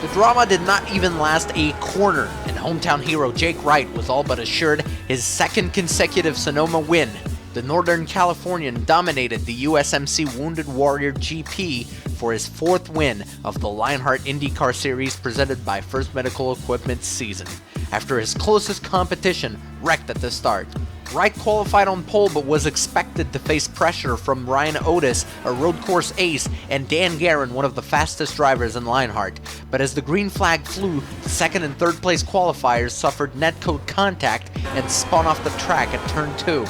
The drama did not even last a corner, and hometown hero Jake Wright was all but assured his second consecutive Sonoma win. The Northern Californian dominated the USMC Wounded Warrior GP for his fourth win of the Lionheart IndyCar Series presented by First Medical Equipment season, after his closest competition wrecked at the start. Wright qualified on pole but was expected to face pressure from Ryan Otis, a road course ace, and Dan Guerin, one of the fastest drivers in Lionheart. But as the green flag flew, the second and third place qualifiers suffered netcode contact and spun off the track at turn 2.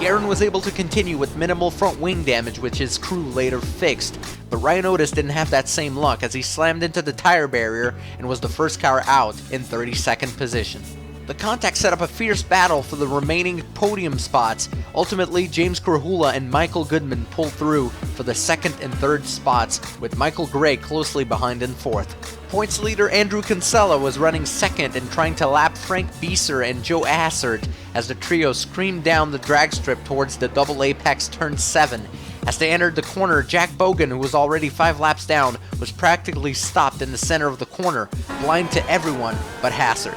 Guerin was able to continue with minimal front wing damage, which his crew later fixed, but Ryan Otis didn't have that same luck as he slammed into the tire barrier and was the first car out in 32nd position. The contact set up a fierce battle for the remaining podium spots. Ultimately, James Krahula and Michael Goodman pulled through for the second and third spots, with Michael Gray closely behind in fourth. Points leader Andrew Kinsella was running second and trying to lap Frank Bieser and Joe Assert as the trio screamed down the drag strip towards the double apex turn 7. As they entered the corner, Jack Bogan, who was already 5 laps down, was practically stopped in the center of the corner, blind to everyone but Hassert.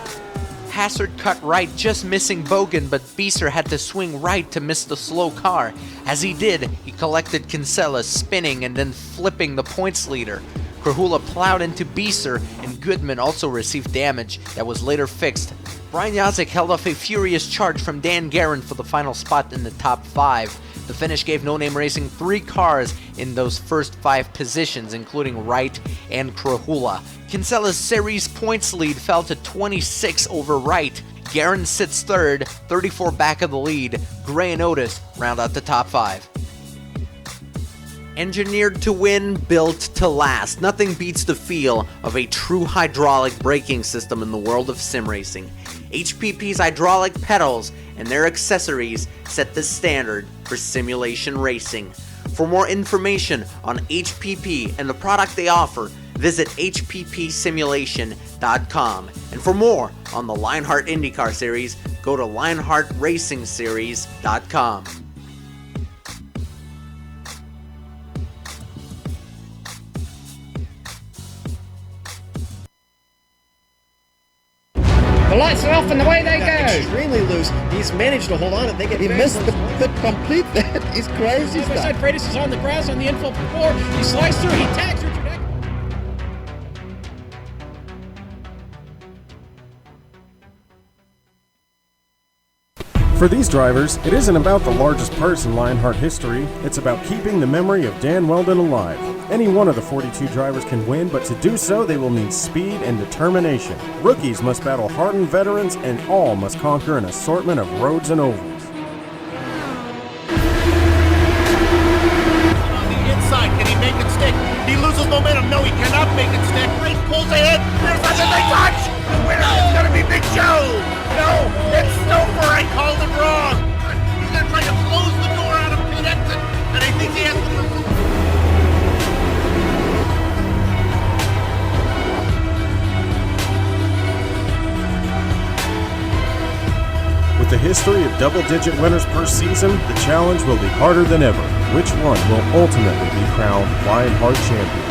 Hassert cut right, just missing Bogan, but Bieser had to swing right to miss the slow car. As he did, he collected Kinsella, spinning and then flipping the points leader. Krahula plowed into Bieser, and Goodman also received damage that was later fixed. Brian Yazek held off a furious charge from Dan Guerin for the final spot in the top 5. The finish gave No Name Racing 3 cars in those first 5 positions, including Wright and Krahula. Kinsella's series points lead fell to 26 over Wright. Guerin sits third, 34 back of the lead. Gray and Otis round out the top 5. Engineered to win, built to last. Nothing beats the feel of a true hydraulic braking system in the world of sim racing. HPP's hydraulic pedals and their accessories set the standard for simulation racing. For more information on HPP and the product they offer, visit hppsimulation.com. And for more on the Lionheart IndyCar Series, go to lionheartracingseries.com. The lights are off and away they go. Extremely loose. He's managed to hold on and they get. He missed the complete. That is crazy stuff. Side Freitas is on the grass on the infield before. He slides through. He tags Richard Eck. For these drivers, it isn't about the largest purse in Lionheart history, it's about keeping the memory of Dan Weldon alive. Any one of the 42 drivers can win, but to do so, they will need speed and determination. Rookies must battle hardened veterans, and all must conquer an assortment of roads and ovals. On the inside, can he make it stick? He loses momentum. No, he cannot make it stick. Race pulls ahead. There's nothing they touch. The winner is going to be Big Joe. No, it's Stouffer. I called it wrong. He's going to try to close the door out of pit exit, and I think he has to pursue. With the history of double-digit winners per season, the challenge will be harder than ever. Which one will ultimately be crowned Lionheart champion?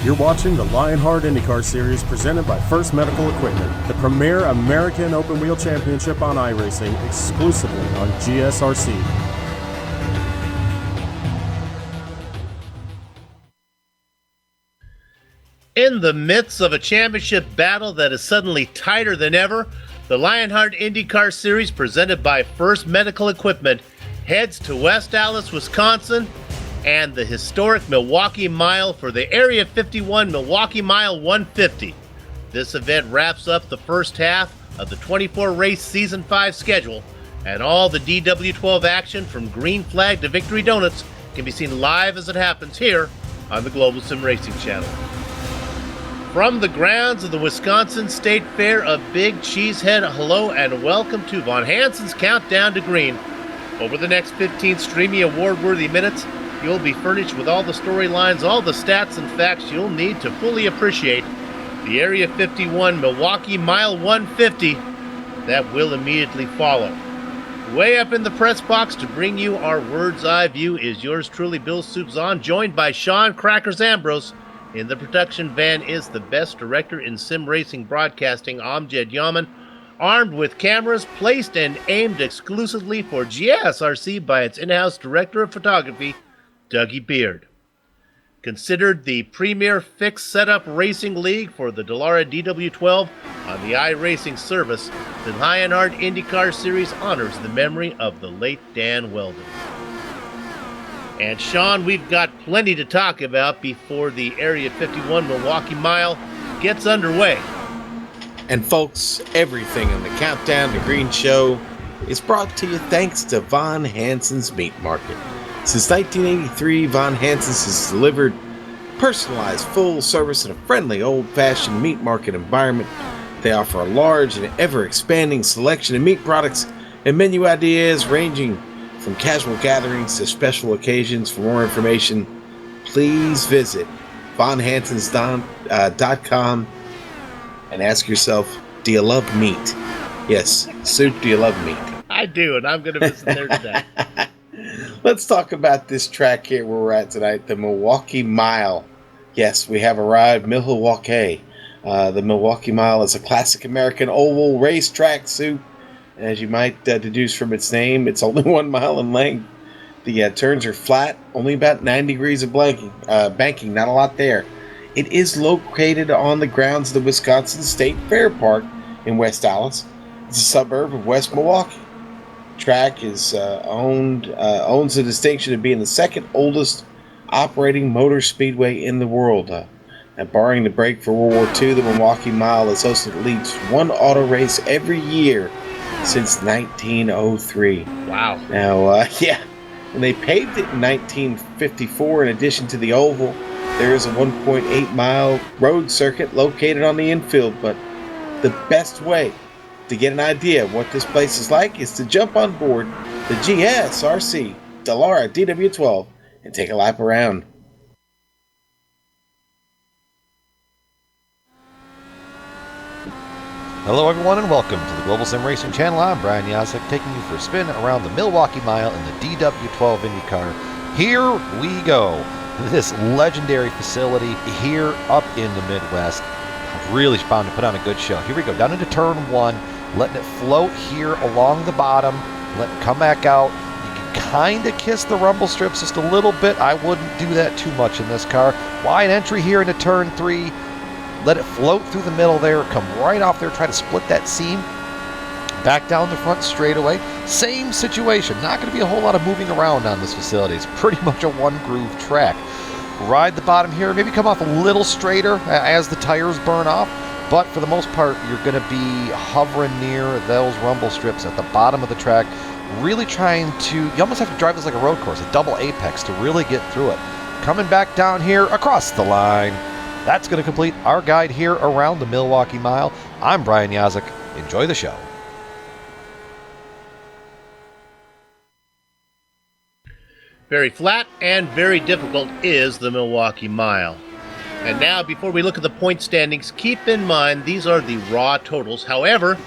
You're watching the Lionheart IndyCar Series presented by First Medical Equipment, the premier American open-wheel championship on iRacing, exclusively on GSRC. In the midst of a championship battle that is suddenly tighter than ever, the Lionheart IndyCar Series presented by First Medical Equipment heads to West Allis, Wisconsin, and the historic Milwaukee Mile for the Area 51 Milwaukee Mile 150. This event wraps up the first half of the 24-race Season 5 schedule, and all the DW12 action from Green Flag to Victory Donuts can be seen live as it happens here on the Global Sim Racing Channel. From the grounds of the Wisconsin State Fair, a big cheesehead hello and welcome to Von Hansen's Countdown to Green. Over the next 15 streamy award-worthy minutes, you'll be furnished with all the storylines, all the stats and facts you'll need to fully appreciate the Area 51 Milwaukee Mile 150 that will immediately follow. Way up in the press box to bring you our Words Eye view is yours truly, Bill Soupzon, joined by Sean Crackers Ambrose In the production van is the best director in sim racing broadcasting, Amjad Yaman, armed with cameras placed and aimed exclusively for GSRC by its in-house director of photography, Dougie Beard. Considered the premier fixed setup racing league for the Dallara DW12 on the iRacing service, the Lionheart IndyCar Series honors the memory of the late Dan Weldon. And Sean, we've got plenty to talk about before the Area 51 Milwaukee Mile gets underway. And folks, everything on the Countdown to Green show is brought to you thanks to Von Hansen's Meat Market. Since 1983, Von Hansen's has delivered personalized, full service, and a friendly, old-fashioned meat market environment. They offer a large and ever-expanding selection of meat products and menu ideas ranging from casual gatherings to special occasions. For more information, please visit vonhansens.com and ask yourself, do you love meat? Yes, Soup, do you love meat? I do, and I'm going to visit there today. Let's talk about this track here where we're at tonight, the Milwaukee Mile. Yes, we have arrived, Milwaukee. The Milwaukee Mile is a classic American oval racetrack, Soup. As you might deduce from its name, it's only 1 mile in length. The turns are flat, only about 9 degrees of banking, not a lot there. It is located on the grounds of the Wisconsin State Fair Park in West Allis. It's a suburb of West Milwaukee. Track is owns the distinction of being the second oldest operating motor speedway in the world. And barring the break for World War II, the Milwaukee Mile has hosted at least one auto race every year since 1903. Wow. Now, when they paved it in 1954, in addition to the oval, there is a 1.8 mile road circuit located on the infield. But the best way to get an idea of what this place is like is to jump on board the GSRC Dallara DW12 and take a lap around. Hello everyone and welcome to the Global Sim Racing Channel. I'm Brian Yazek, taking you for a spin around the Milwaukee Mile in the DW12 IndyCar. Here we go. This legendary facility here up in the Midwest. Really bound to put on a good show. Here we go, down into turn 1, letting it float here along the bottom, letting it come back out. You can kind of kiss the rumble strips just a little bit. I wouldn't do that too much in this car. Wide entry here into turn 3. Let it float through the middle there, come right off there, try to split that seam. Back down the front straightaway. Same situation. Not going to be a whole lot of moving around on this facility. It's pretty much a one-groove track. Ride the bottom here, maybe come off a little straighter as the tires burn off. But for the most part, you're going to be hovering near those rumble strips at the bottom of the track. Really trying to, you almost have to drive this like a road course, a double apex to really get through it. Coming back down here across the line. That's going to complete our guide here around the Milwaukee Mile. I'm Brian Yazek. Enjoy the show. Very flat and very difficult is the Milwaukee Mile. And now, before we look at the point standings, keep in mind these are the raw totals. However,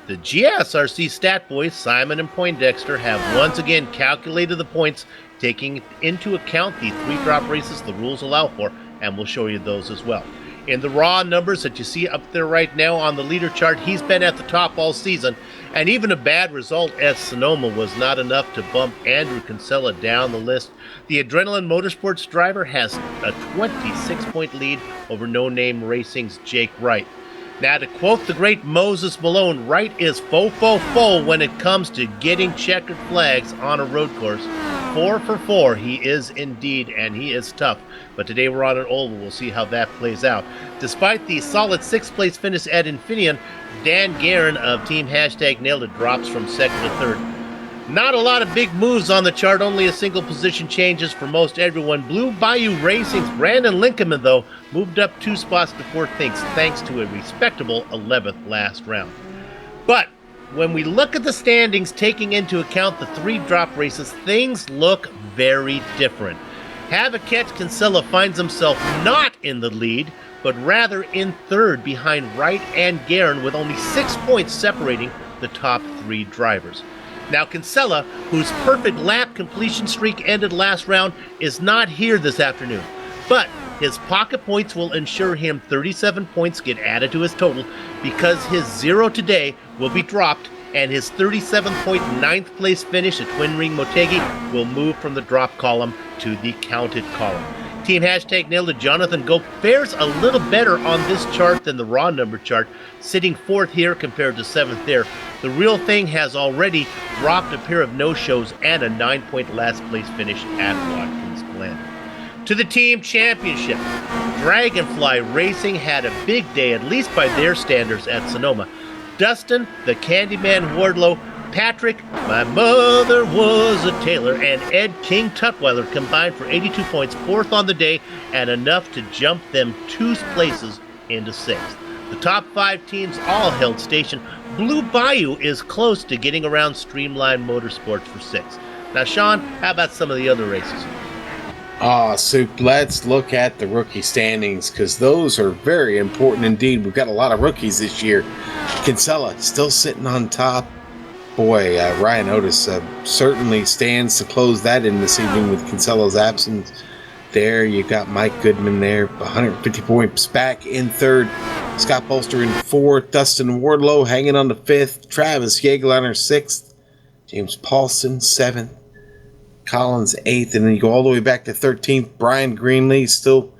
the GSRC stat boys, Simon and Poindexter, have once again calculated the points, taking into account the 3 drop races the rules allow for, and we'll show you those as well. In the raw numbers that you see up there right now on the leader chart, he's been at the top all season, and even a bad result at Sonoma was not enough to bump Andrew Kinsella down the list. The Adrenaline Motorsports driver has a 26-point lead over No Name Racing's Jake Wright. Now, to quote the great Moses Malone, Wright is fo when it comes to getting checkered flags on a road course. 4 for 4, he is indeed, and he is tough. But today we're on an oval. We'll see how that plays out. Despite the solid 6th place finish at Infineon, Dan Guerin of Team Nailed It drops from 2nd to 3rd. Not a lot of big moves on the chart, only a single position changes for most everyone. Blue Bayou Racing's Brandon Lincoln, though, moved up 2 spots to 4th thanks to a respectable 11th last round. But when we look at the standings, taking into account the 3 drop races, things look very different. Havoc-Catch Kinsella finds himself not in the lead, but rather in 3rd behind Wright and Guerin, with only 6 points separating the top 3 drivers. Now, Kinsella, whose perfect lap completion streak ended last round, is not here this afternoon. But His pocket points will ensure him 37 points get added to his total because his 0 today will be dropped, and his 37-point 9th place finish at Twin Ring Motegi will move from the drop column to the counted column. Team hashtag nailed it. Jonathan Gope fares a little better on this chart than the raw number chart, sitting 4th here compared to 7th there. The real thing has already dropped a pair of no-shows and a 9-point last place finish at Watkins Glen. To the team championship, Dragonfly Racing had a big day, at least by their standards, at Sonoma. Dustin, the Candyman Wardlow, Patrick, my mother was a tailor, and Ed King Tutwiler combined for 82 points, 4th on the day, and enough to jump them 2 places into 6th. The top 5 teams all held station. Blue Bayou is close to getting around Streamline Motorsports for 6th. Now, Sean, how about some of the other races? Soup, let's look at the rookie standings, because those are very important indeed. We've got a lot of rookies this year. Kinsella still sitting on top. Boy, Ryan Otis certainly stands to close that in this evening with Kinsella's absence. There, you got Mike Goodman there, 150 points back in 3rd. Scott Bolster in 4th. Dustin Wardlow hanging on to 5th. Travis Yeagliner 6th. James Paulson 7th. Collins 8th, and then you go all the way back to 13th. Brian Greenlee, still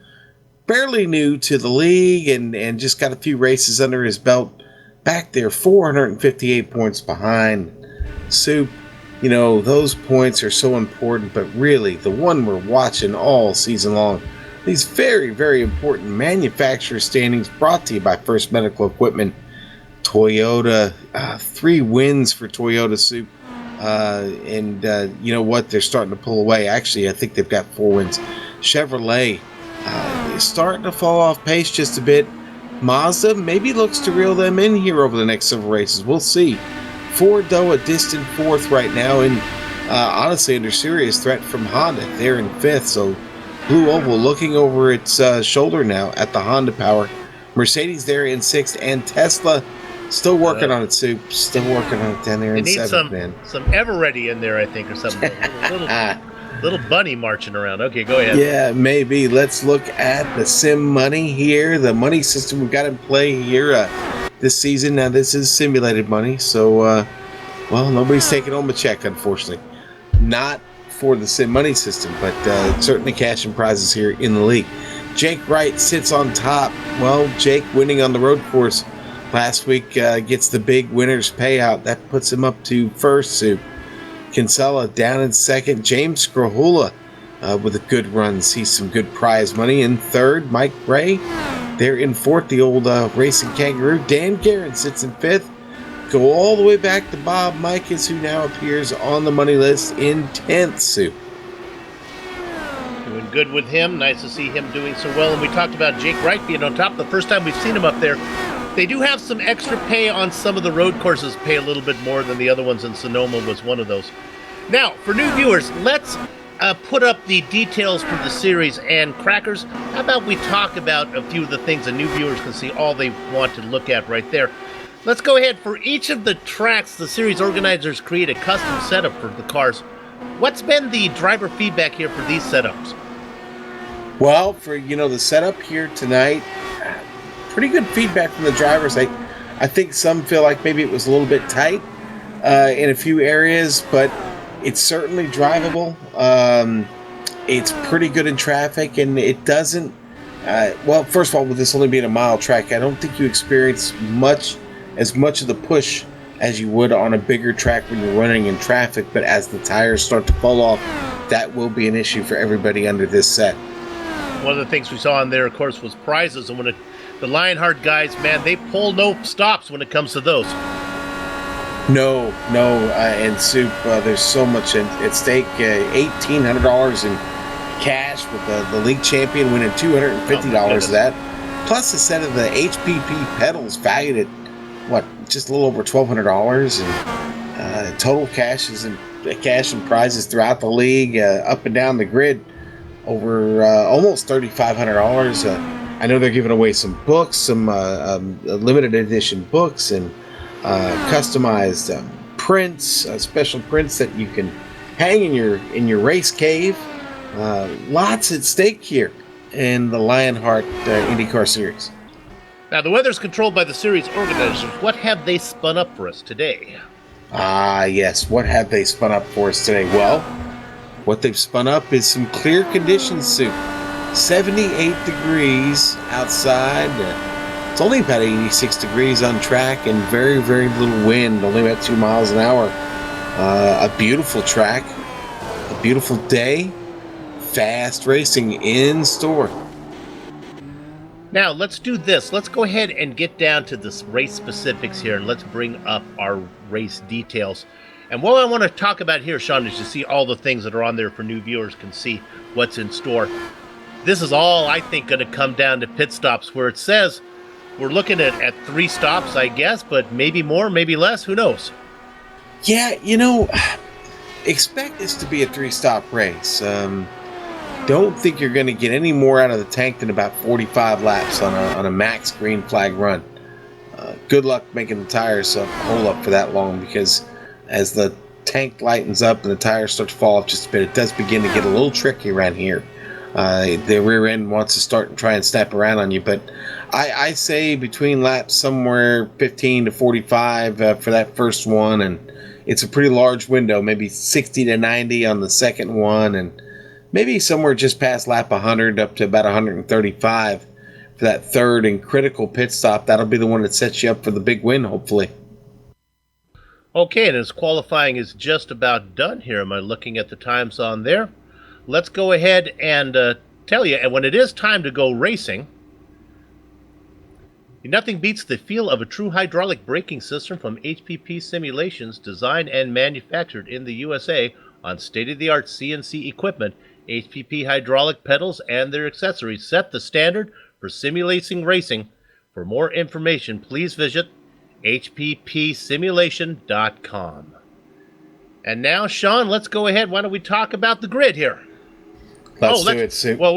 fairly new to the league and just got a few races under his belt. Back there, 458 points behind. Soup, you know, those points are so important, but really the one we're watching all season long, these very, very important manufacturer standings brought to you by First Medical Equipment. Toyota, 3 wins for Toyota, Soup. You know what? They're starting to pull away. Actually, I think they've got 4 wins. Chevrolet is starting to fall off pace just a bit. Mazda maybe looks to reel them in here over the next several races. We'll see. Ford, though, a distant 4th right now, and honestly under serious threat from Honda. They're in 5th, so Blue Oval looking over its shoulder now at the Honda power. Mercedes there in 6th, and Tesla still working on it, Soup. Still working on it down there in 7th, man. Some Everready in there, I think, or something. Little bunny marching around. Okay, go ahead. Yeah, maybe. Let's look at the Sim Money here. The money system we've got in play here this season. Now, this is simulated money, so, well, nobody's taking home a check, unfortunately. Not for the Sim Money system, but certainly cash and prizes here in the league. Jake Wright sits on top. Well, Jake winning on the road course last week gets the big winner's payout. That puts him up to 1st, Soup. Kinsella down in 2nd. James Skrahula with a good run sees some good prize money. In 3rd, Mike Ray. They're in 4th, the old racing kangaroo. Dan Guerin sits in 5th. Go all the way back to Bob Mikas, who now appears on the money list in 10th, Soup. Doing good with him. Nice to see him doing so well. And we talked about Jake Wright being on top. The first time we've seen him up there. They do have some extra pay on some of the road courses, pay a little bit more than the other ones, and Sonoma was one of those. Now, for new viewers, let's put up the details for the series. And Crackers, how about we talk about a few of the things the new viewers can see all they want to look at right there. Let's go ahead. For each of the tracks, the series organizers create a custom setup for the cars. What's been the driver feedback here for these setups? Well, for, the setup here tonight, pretty good feedback from the drivers. I think some feel like maybe it was a little bit tight in a few areas, but it's certainly drivable. It's pretty good in traffic, and it doesn't... well, first of all, with this only being a mile track, I don't think you experience as much of the push as you would on a bigger track when you're running in traffic, but as the tires start to fall off, that will be an issue for everybody under this set. One of the things we saw on there, of course, was prizes, and when the Lionheart guys, man, they pull no stops when it comes to those. No, and Soup, there's so much at stake. $1,800 in cash with the league champion winning $250 of that. Plus a set of the HPP pedals valued at, just a little over $1,200. And total cash and prizes throughout the league, up and down the grid, over almost $3,500. I know they're giving away some books, some limited edition books, and customized prints, special prints that you can hang in your race cave. Lots at stake here in the Lionheart IndyCar Series. Now, the weather's controlled by the series organizers. What have they spun up for us today? Ah, yes. What have they spun up for us today? Well, what they've spun up is some clear conditions, Soup. 78 degrees outside. It's only about 86 degrees on track and very, very little wind, only about 2 miles an hour. A beautiful track, a beautiful day, fast racing in store. Now, let's do this. Let's go ahead and get down to the race specifics here, and let's bring up our race details. And what I want to talk about here, Sean, is to see all the things that are on there for new viewers can see what's in store. This is all, I think, going to come down to pit stops, where it says we're looking at 3 stops, I guess, but maybe more, maybe less, who knows? Yeah, expect this to be a 3-stop race. Don't think you're going to get any more out of the tank than about 45 laps on a max green flag run. Good luck making the tires hold up for that long, because as the tank lightens up and the tires start to fall off just a bit, it does begin to get a little tricky around here. The rear end wants to start and try and snap around on you, but I say between laps somewhere 15 to 45 for that first one, and it's a pretty large window, maybe 60 to 90 on the second one, and maybe somewhere just past lap 100 up to about 135 for that third and critical pit stop. That'll be the one that sets you up for the big win, hopefully. Okay, and as qualifying is just about done here, am I looking at the times on there? Let's go ahead and tell you, and when it is time to go racing, nothing beats the feel of a true hydraulic braking system from HPP Simulations, designed and manufactured in the USA on state-of-the-art CNC equipment. HPP hydraulic pedals and their accessories set the standard for simulating racing. For more information, please visit hppsimulation.com. And now, Sean, let's go ahead. Why don't we talk about the grid here? Let's do it, Sue. Well,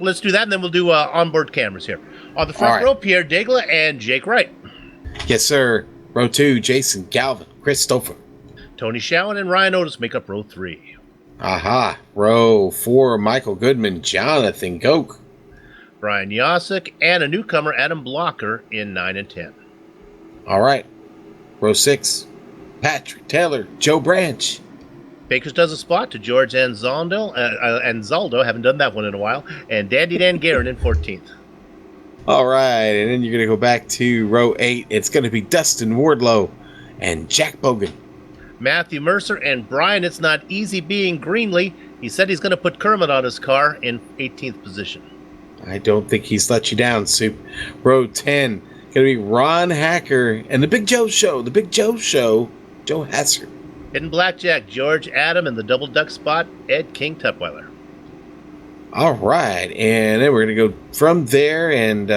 let's do that, and then we'll do onboard cameras here. On the front row, Pierre Degla and Jake Wright. Yes, sir. Row 2, Jason Galvin, Chris Stouffer. Tony Schowen and Ryan Otis make up row 3. Aha. Row 4, Michael Goodman, Jonathan Goke. Brian Yasek and a newcomer, Adam Blocker, in 9 and 10. All right. Row 6, Patrick Taylor, Joe Branch. Bakers does a spot to George Anzaldo, haven't done that one in a while, and Dandy Dan Guerin in 14th. All right, and then you're going to go back to row 8. It's going to be Dustin Wardlow and Jack Bogan. Matthew Mercer and Brian, it's not easy being Greenlee. He said he's going to put Kermit on his car in 18th position. I don't think he's let you down, Soup. Row 10, going to be Ron Hacker and the Big Joe Show, Joe Hasser. Hidden Blackjack, George Adam, and the double duck spot, Ed King Tutwiler. All right, and then we're going to go from there, and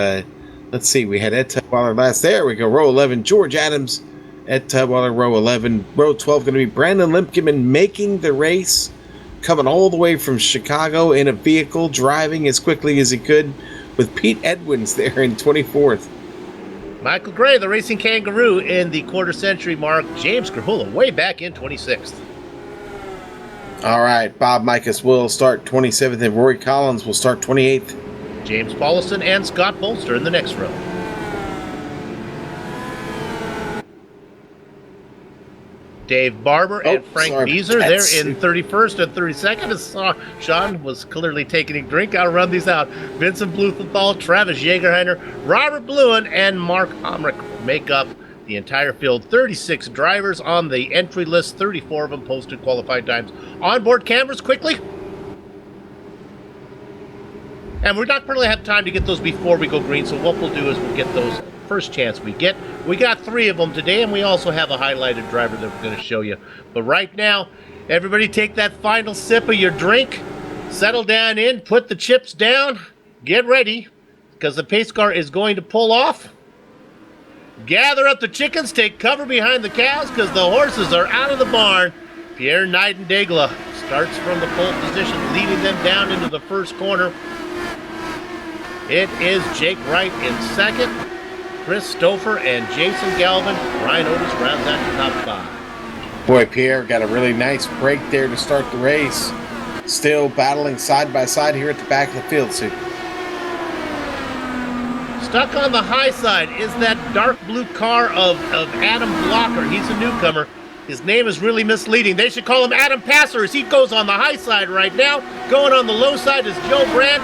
let's see, we had Ed Tutwiler last. There we go, row 11, George Adams, Ed Tutwiler, row 11. Row 12 going to be Brandon Limpkeman making the race, coming all the way from Chicago in a vehicle, driving as quickly as he could, with Pete Edwins there in 24th. Michael Gray, the Racing Kangaroo, in the quarter-century mark. James Grahula way back in 26th. All right, Bob Mikas will start 27th, and Rory Collins will start 28th. James Paulison and Scott Bolster in the next row. Dave Barber and Frank Beezer, they're in 31st and 32nd. As Sean was clearly taking a drink. I'll run these out. Vincent Blumenthal, Travis Jagerheiner, Robert Bluen, and Mark Omrick make up the entire field. 36 drivers on the entry list, 34 of them posted qualified times. Onboard cameras quickly. And we're not going to have time to get those before we go green, so what we'll do is we'll get those first chance we get. We got 3 of them today, and we also have a highlighted driver that we're going to show you. But right now, everybody take that final sip of your drink, settle down in, put the chips down, get ready, because the pace car is going to pull off. Gather up the chickens, take cover behind the cows, because the horses are out of the barn. Pierre Nightingale starts from the pole position, leading them down into the first corner. It is Jake Wright in second, Chris Stouffer and Jason Galvin. Ryan Otis rounds out the top 5. Boy, Pierre got a really nice break there to start the race. Still battling side by side here at the back of the field, Sue. Stuck on the high side is that dark blue car of Adam Blocker. He's a newcomer. His name is really misleading. They should call him Adam Passer as he goes on the high side right now. Going on the low side is Joe Branch.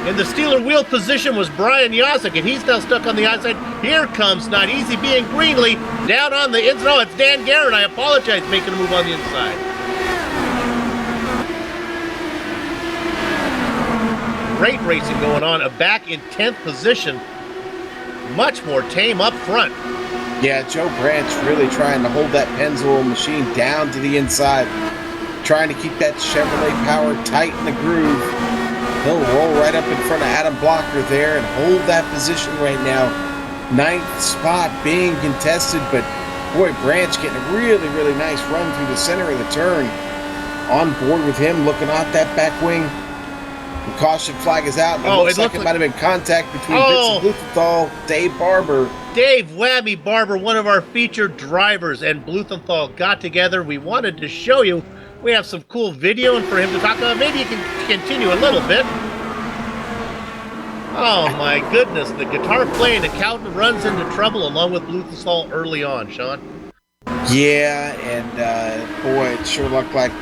In the Steeler wheel position was Brian Yosek, and he's now stuck on the outside. Here comes Not Easy being Greenlee down on the inside. No, it's Dan Garrett. I apologize, making a move on the inside. Great racing going on. Back in 10th position. Much more tame up front. Yeah, Joe Branch really trying to hold that Pennzoil machine down to the inside, trying to keep that Chevrolet power tight in the groove. He'll roll right up in front of Adam Blocker there and hold that position right now. 9th spot being contested, but boy, Branch getting a really, really nice run through the center of the turn. On board with him, looking out that back wing. The caution flag is out. And it looks like it might have been contact between Vincent Blumenthal, Dave Barber. Dave Whammy Barber, one of our featured drivers, and Blumenthal got together. We wanted to show you. We have some cool video and for him to talk about. Maybe you can continue a little bit. Oh my goodness, the guitar playing accountant runs into trouble along with Blumenthal early on, Sean. Yeah, and boy, it sure looked like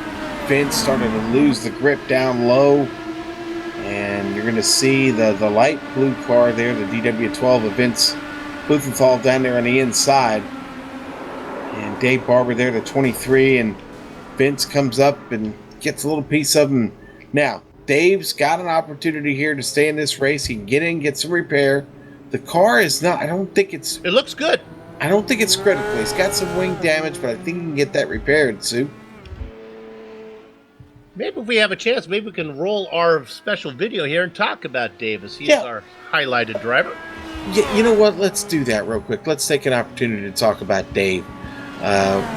Vince started to lose the grip down low. And you're going to see the light blue car there, the DW12 of Vince Blumenthal down there on the inside. And Dave Barber there, the 23, and Vince comes up and gets a little piece of him. Now, Dave's got an opportunity here to stay in this race. He can get in, get some repair. The car is not, I don't think it's... It looks good. I don't think it's critical. He's got some wing damage, but I think he can get that repaired, Sue. Maybe if we have a chance, maybe we can roll our special video here and talk about Davis. He's our highlighted driver. Yeah, you know what? Let's do that real quick. Let's take an opportunity to talk about Dave.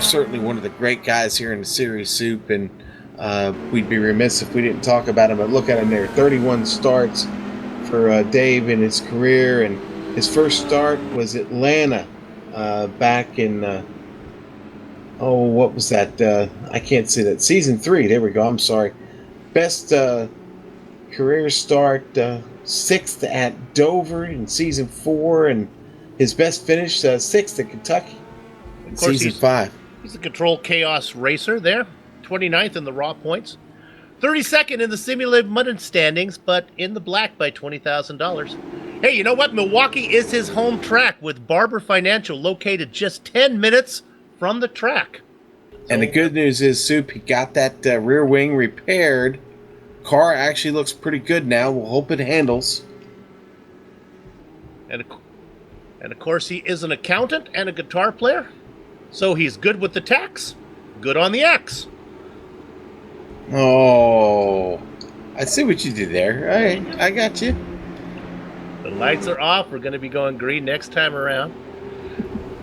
Certainly one of the great guys here in the series, Soup, and we'd be remiss if we didn't talk about him. But look at him there, 31 starts for Dave in his career, and his first start was Atlanta back in... what was that? I can't see that. Season 3. There we go. I'm sorry. Best career start, 6th at Dover in Season 4, and his best finish, 6th at Kentucky in Season 5. He's a control chaos racer there. 29th in the raw points. 32nd in the simulated mud standings, but in the black by $20,000. Hey, you know what? Milwaukee is his home track with Barber Financial located just 10 minutes from the track. And the good news is, Soup, he got that rear wing repaired. Car actually looks pretty good now. We'll hope it handles. And of course, he is an accountant and a guitar player. So he's good with the tax, good on the X. Oh, I see what you did there. All right, I got you. The lights are off. We're going to be going green next time around.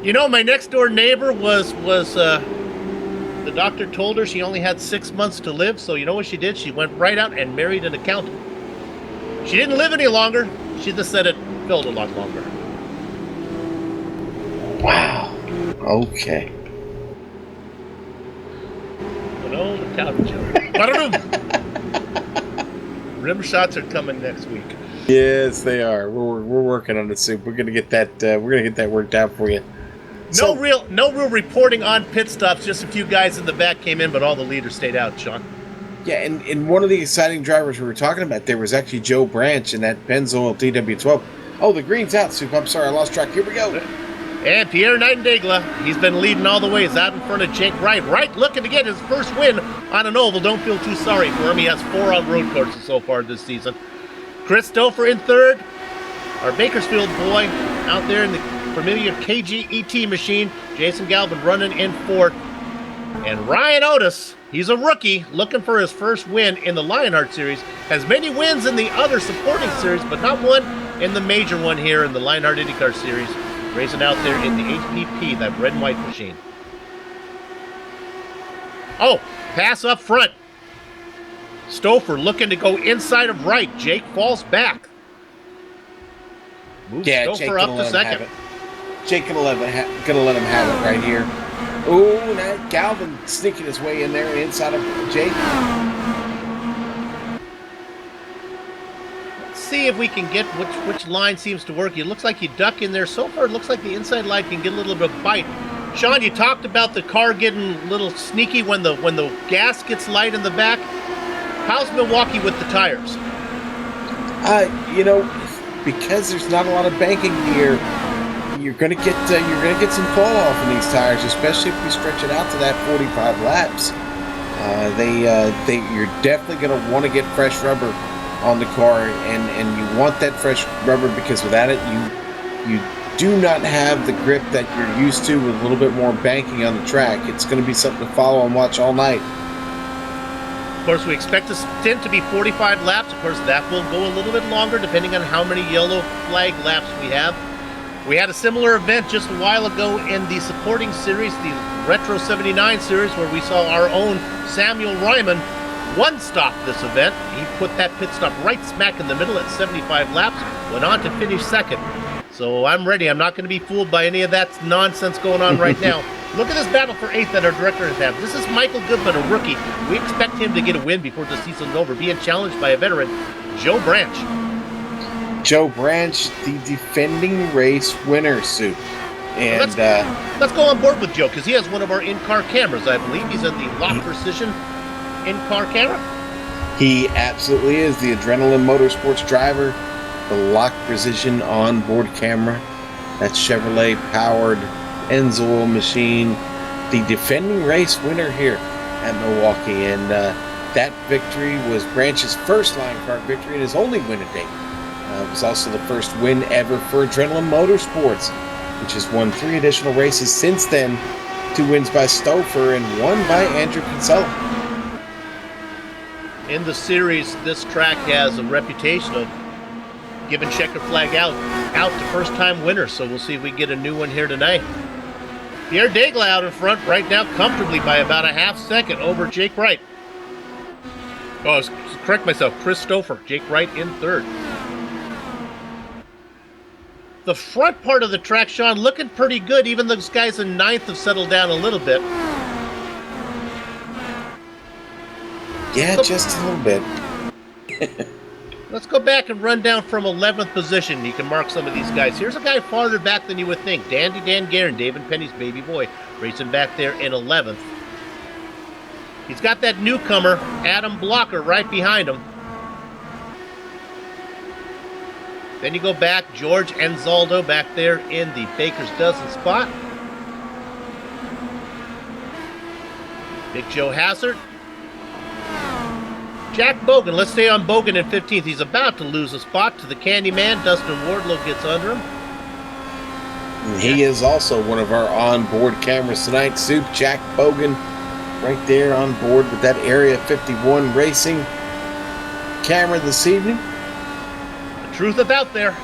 You know, my next door neighbor was the doctor told her she only had 6 months to live, so you know what she did? She went right out and married an accountant. She didn't live any longer. She just said it felt a lot longer. Wow. Okay. An old accountant. Rim shots are coming next week. Yes, they are. We're working on it, Soup. We're gonna get that. We're gonna get that worked out for you. No real reporting on pit stops. Just a few guys in the back came in, but all the leaders stayed out, Sean. Yeah, and one of the exciting drivers we were talking about there was actually Joe Branch in that Pennzoil DW12. Oh, the green's out, Soup. I'm sorry, I lost track. Here we go. And Pierre Nightingale, he's been leading all the way. He's out in front of Jake Wright. Wright looking to get his first win on an oval. Don't feel too sorry for him. He has 4 on road courses so far this season. Chris Stouffer in 3rd. Our Bakersfield boy out there in the familiar KGET machine. Jason Galvin running in 4th. And Ryan Otis, he's a rookie looking for his first win in the Lionheart Series. Has many wins in the other supporting series, but not one in the major one here in the Lionheart IndyCar Series. Racing out there in the HPP, that red and white machine. Oh, pass up front. Stouffer looking to go inside of Wright. Jake falls back. Moves Stouffer up to second. Jake gonna let him have it right here. Oh, now Galvin sneaking his way in there inside of Jake. Let's see if we can get which line seems to work. It looks like you duck in there. So far, it looks like the inside line can get a little bit of bite. Sean, you talked about the car getting a little sneaky when the gas gets light in the back. How's Milwaukee with the tires? Because there's not a lot of banking here, you're gonna get some fall off in these tires, especially if we stretch it out to that 45 laps. You're definitely gonna want to get fresh rubber on the car, and you want that fresh rubber because without it, you do not have the grip that you're used to with a little bit more banking on the track. It's going to be something to follow and watch all night. Of course, we expect the stint to be 45 laps. Of course, that will go a little bit longer depending on how many yellow flag laps we have. We had a similar event just a while ago in the supporting series, the Retro 79 series, where we saw our own Samuel Ryman one stop this event. He put that pit stop right smack in the middle at 75 laps, went on to finish second. So I'm ready. I'm not going to be fooled by any of that nonsense going on right now. Look at this battle for 8th that our director has. This is Michael Goodman, a rookie. We expect him to get a win before the season's over, being challenged by a veteran, Joe Branch. Joe Branch, the defending race winner, Sue. And let's go on board with Joe, because he has one of our in-car cameras, I believe. He's in the Lock Precision in-car camera. He absolutely is the Adrenaline Motorsports driver, the Lock Precision onboard camera. That Chevrolet powered Enzo machine, the defending race winner here at Milwaukee. And that victory was Branch's first line car victory and his only win to date. It was also the first win ever for Adrenaline Motorsports, which has won 3 additional races since then, 2 wins by Stouffer and 1 by Andrew Kinsella. In the series, this track has a reputation of giving checker flag out to first-time winners, so we'll see if we get a new one here tonight. Pierre Degla out in front right now comfortably by about a half second over Jake Wright. Oh, correct myself, Chris Stouffer, Jake Wright in third. The front part of the track, Sean, looking pretty good. Even those guys in 9th have settled down a little bit. Yeah, just a little bit. Let's go back and run down from 11th position. You can mark some of these guys. Here's a guy farther back than you would think. Dandy Dan Guerin, David Penny's baby boy, racing back there in 11th. He's got that newcomer, Adam Blocker, right behind him. Then you go back, George Anzaldo back there in the Baker's Dozen spot. Big Joe Hassard. Jack Bogan, let's stay on Bogan in 15th. He's about to lose a spot to the Candyman. Dustin Wardlow gets under him. He is also one of our onboard cameras tonight. Soup Jack Bogan right there on board with that Area 51 Racing camera this evening. The truth is out there.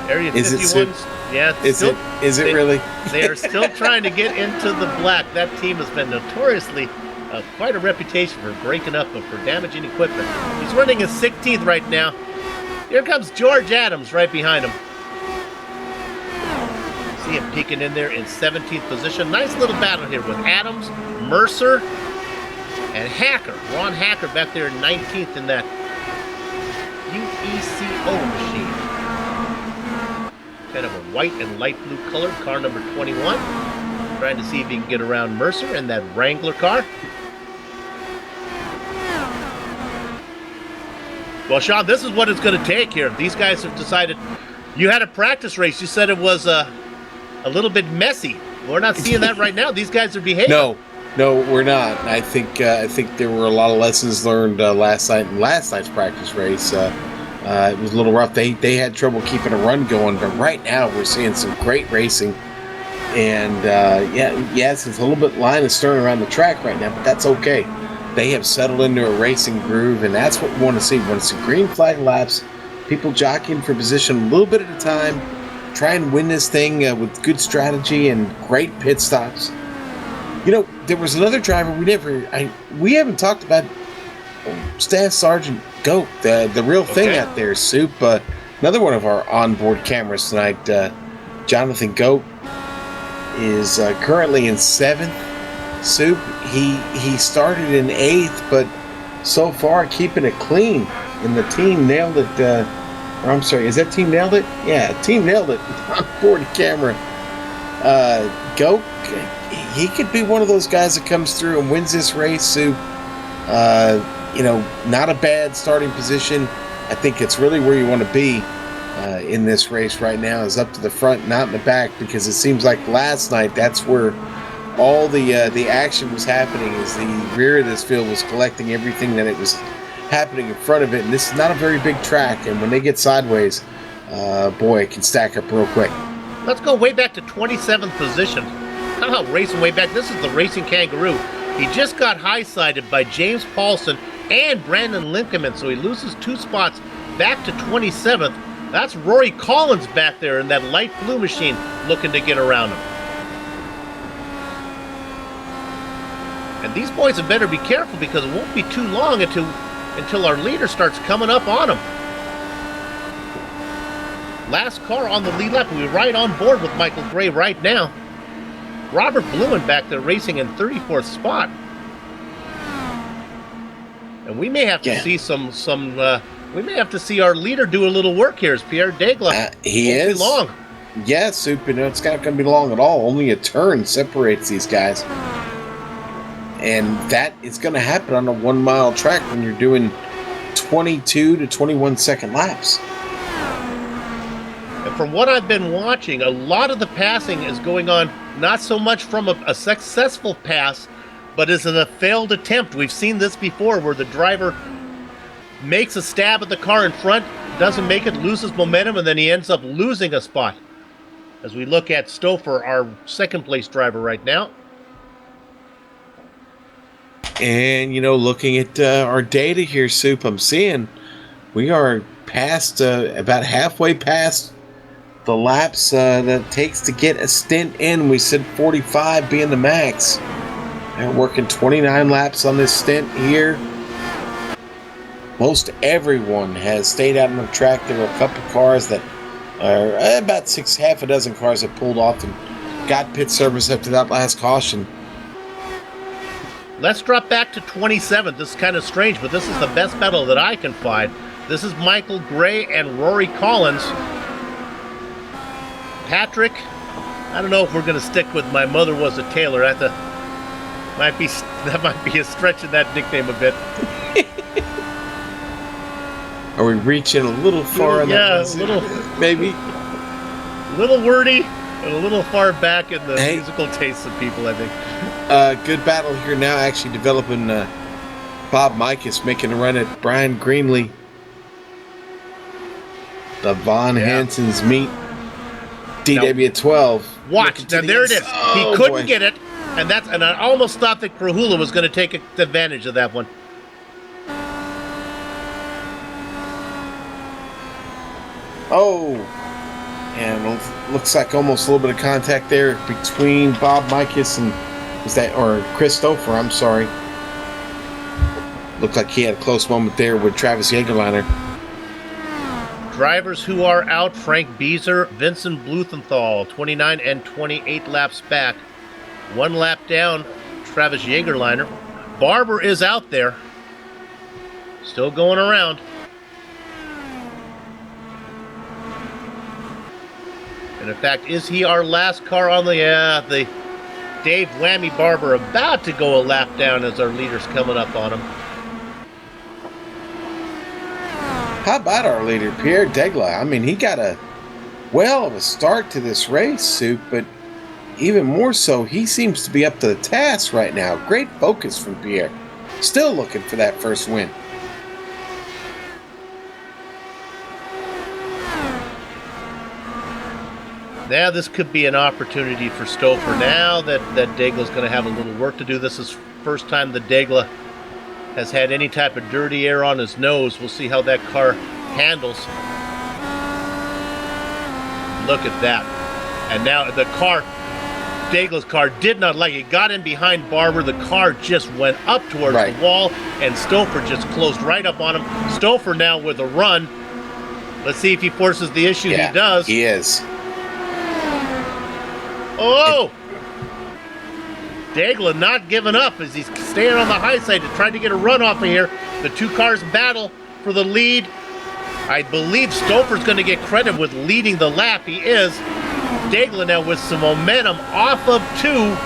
Area 51's, yeah. Is it really? They are still trying to get into the black. That team has been notoriously quite a reputation for breaking up and for damaging equipment. He's running in 16th right now. Here comes George Adams right behind him. See him peeking in there in 17th position. Nice little battle here with Adams, Mercer, and Hacker. Ron Hacker back there in 19th in that UECO machine. Kind of a white and light blue color, car number 21. Trying to see if he can get around Mercer in that Wrangler car. Well, Sean, this is what it's going to take here. These guys have decided. You had a practice race. You said it was a little bit messy. We're not seeing that right now. These guys are behaving. No, we're not. I think there were a lot of lessons learned last night in last night's practice race. It was a little rough. They had trouble keeping a run going, but right now we're seeing some great racing. And yes, it's a little bit line and stern around the track right now, but that's okay. They have settled into a racing groove, and that's what we want to see. We want to see green flag laps, people jockeying for position a little bit at a time, try and win this thing with good strategy and great pit stops. You know, there was another driver we haven't talked about. Staff Sergeant Goat, the real thing out there, Soup. Another one of our onboard cameras tonight. Jonathan Goat is currently in 7th. Soup. He started in 8th, but so far keeping it clean, and the team nailed it. Or I'm sorry, is that team nailed it? Yeah, team nailed it on board camera. Goke, he could be one of those guys that comes through and wins this race. So, not a bad starting position. I think it's really where you want to be in this race right now, is up to the front, not in the back, because it seems like last night that's where all the action was happening, is the rear of this field was collecting everything that it was happening in front of it. And this is not a very big track, and when they get sideways, boy, it can stack up real quick. Let's go way back to 27th position. How about racing way back? This is the Racing Kangaroo. He just got high-sided by James Paulson and Brandon Lincoln, so he loses 2 spots back to 27th. That's Rory Collins back there in that light blue machine looking to get around him. And these boys had better be careful, because it won't be too long until our leader starts coming up on them. Last car on the lead lap. We're right on board with Michael Gray right now. Robert Blumen back there racing in 34th spot. And we may have to see we may have to see our leader do a little work here, as Pierre Degla. He won't is be long. Yeah, Soup, it's not going to be long at all. Only a turn separates these guys. And that is going to happen on a 1 mile track when you're doing 22 to 21 second laps. And from what I've been watching, a lot of the passing is going on not so much from a successful pass, but as a failed attempt. We've seen this before, where the driver makes a stab at the car in front, doesn't make it, loses momentum, and then he ends up losing a spot. As we look at Stouffer, our second place driver right now. And, looking at our data here, Soup, I'm seeing we are past, about halfway past the laps that it takes to get a stint in. We said 45 being the max. They're working 29 laps on this stint here. Most everyone has stayed out on the track. There were a couple cars that are about half a dozen cars that pulled off and got pit service after that last caution. Let's drop back to 27th. This is kind of strange, but this is the best battle that I can find. This is Michael Gray and Rory Collins. Patrick, I don't know if we're going to stick with My Mother Was a Tailor. That might be a stretch in that nickname a bit. Are we reaching a little far? Yeah, a little. Maybe. A little wordy and a little far back in the musical tastes of people, I think. Good battle here now, actually developing. Bob Mikus making a run at Brian Greenlee. The Von Hansen's meet. DW12. Watch. Now there it is. He couldn't get it. And I almost thought that Krahula was going to take advantage of that one. Oh. And looks like almost a little bit of contact there between Bob Mikus and Chris Stouffer, I'm sorry. Looked like he had a close moment there with Travis Jagerliner. Drivers who are out: Frank Beezer, Vincent Bluthenthal, 29 and 28 laps back. 1 lap down, Travis Jagerliner. Barber is out there. Still going around. And in fact, is he our last car on the Dave Whammy Barber about to go a lap down as our leader's coming up on him. How about our leader, Pierre Degla? I mean, he got a well of a start to this race, Soup, but even more so, he seems to be up to the task right now. Great focus from Pierre. Still looking for that first win. Now this could be an opportunity for Stouffer. Now that Degla's going to have a little work to do. This is first time that Degla has had any type of dirty air on his nose. We'll see how that car handles. Look at that. And now the car, Degla's car, did not like it. Got in behind Barber. The car just went up towards the wall, and Stouffer just closed right up on him. Stouffer now with a run. Let's see if he forces the issue. Yeah, he does. He is. Oh! Degla not giving up as he's staying on the high side to try to get a run off of here. The two cars battle for the lead. I believe Stouffer's going to get credit with leading the lap. He is. Degla now with some momentum off of 2.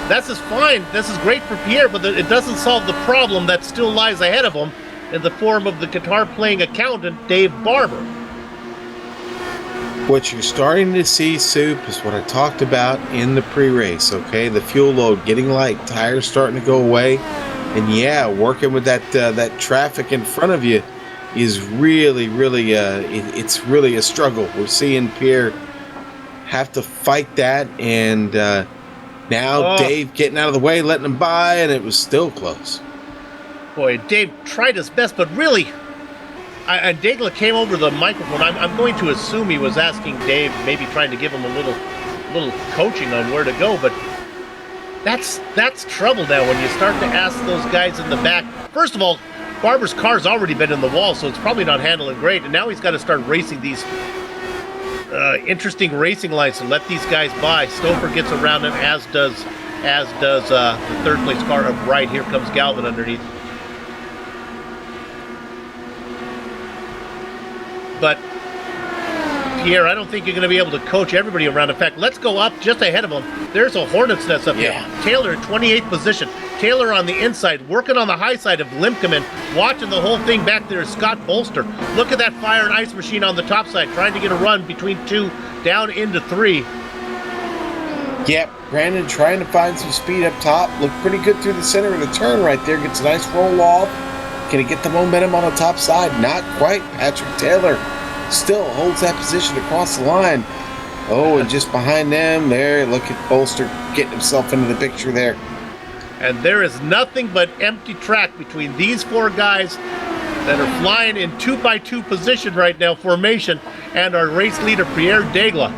This is fine. This is great for Pierre, but it doesn't solve the problem that still lies ahead of him in the form of the guitar-playing accountant, Dave Barber. What you're starting to see, Soup, is what I talked about in the pre-race, okay? The fuel load getting light, tires starting to go away. And yeah, working with that traffic in front of you is really, it's really a struggle. We're seeing Pierre have to fight that, and now Dave getting out of the way, letting him by, and it was still close. Boy, Dave tried his best, but really, and Degla came over the microphone. I'm going to assume he was asking Dave, maybe trying to give him a little coaching on where to go, but that's trouble now when you start to ask those guys in the back. First of all, Barber's car's already been in the wall, so it's probably not handling great, and now he's got to start racing these interesting racing lines to let these guys by. Stouffer gets around him, as does the third place car up right. Here comes Galvin underneath. But Pierre, I don't think you're going to be able to coach everybody around. In fact, let's go up just ahead of him. There's a Hornet's Nest up there. Taylor in 28th position. Taylor on the inside, working on the high side of Limkeman, watching the whole thing back there is Scott Bolster. Look at that fire and ice machine on the top side, trying to get a run between 2 down into 3. Yep, Brandon trying to find some speed up top. Looked pretty good through the center of the turn right there. Gets a nice roll off. Can he get the momentum on the top side? Not quite. Patrick Taylor still holds that position across the line. Oh, and just behind them there, look at Bolster getting himself into the picture there. And there is nothing but empty track between these 4 guys that are flying in 2x2 position right now, formation, and our race leader, Pierre Degla.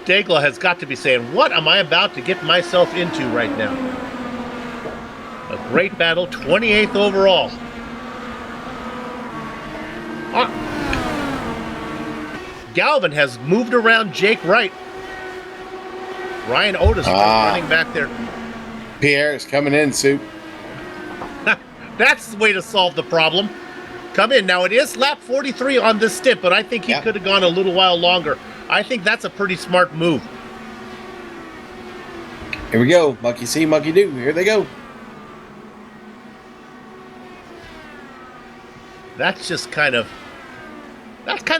Degla has got to be saying, what am I about to get myself into right now? A great battle, 28th overall. Galvin has moved around Jake Wright. Ryan Otis running back there. Pierre is coming in, Soup. That's the way to solve the problem. Come in. Now, it is lap 43 on this stint, but I think he could have gone a little while longer. I think that's a pretty smart move. Here we go. Monkey see, monkey do. Here they go. That's kind of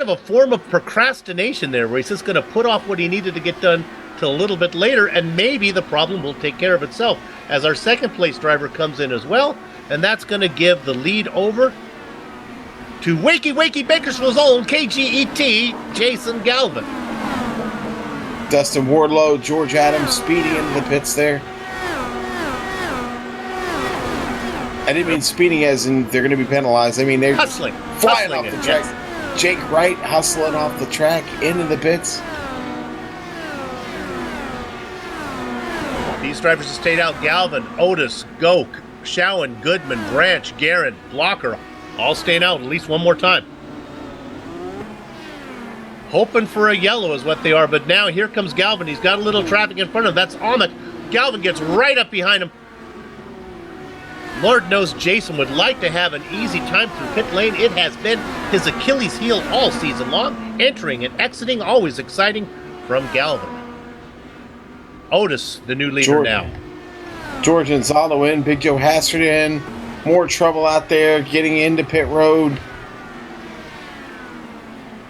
a form of procrastination there, where he's just going to put off what he needed to get done till a little bit later, and maybe the problem will take care of itself as our second place driver comes in as well, and that's going to give the lead over to Wakey Bakersfield's own KGET, Jason Galvin. Dustin Wardlow, George Adams speeding into the pits there. I didn't mean speeding as in they're going to be penalized. I mean they're hustling off the track. Yes. Jake Wright hustling off the track into the pits. These drivers have stayed out. Galvin, Otis, Goke, Schowen, Goodman, Branch, Guerin, Blocker, all staying out at least one more time. Hoping for a yellow is what they are, but now here comes Galvin. He's got a little traffic in front of him. That's Amick. Galvin gets right up behind him. Lord knows Jason would like to have an easy time through pit lane. It has been his Achilles heel all season long. Entering and exiting, always exciting from Galvin. Otis, the new leader now. George Gonzalo in, Big Joe Hassard in. More trouble out there getting into pit road.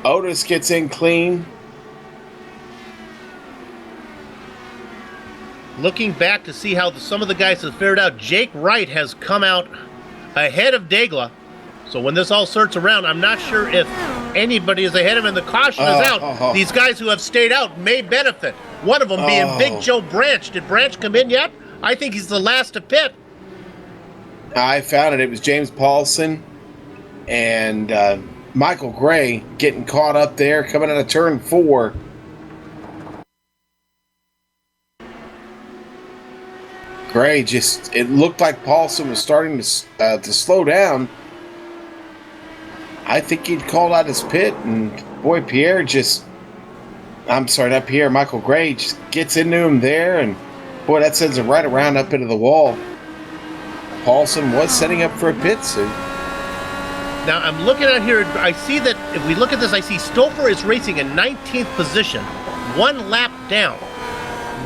Otis gets in clean. Looking back to see how some of the guys have fared out, Jake Wright has come out ahead of Degla. So when this all sorts around, I'm not sure if anybody is ahead of him and the caution is out. These guys who have stayed out may benefit. One of them being Big Joe Branch. Did Branch come in yet? I think he's the last to pit. I found it. It was James Paulson and Michael Gray getting caught up there, coming out of turn 4. Gray it looked like Paulson was starting to slow down. I think he'd called out his pit, and boy, Michael Gray just gets into him there, and Boy, that sends him right around up into the wall. Paulson was setting up for a pit suit. Now, I'm looking out here. I see that if we look at this, I see Stouffer is racing in 19th position, 1 lap down.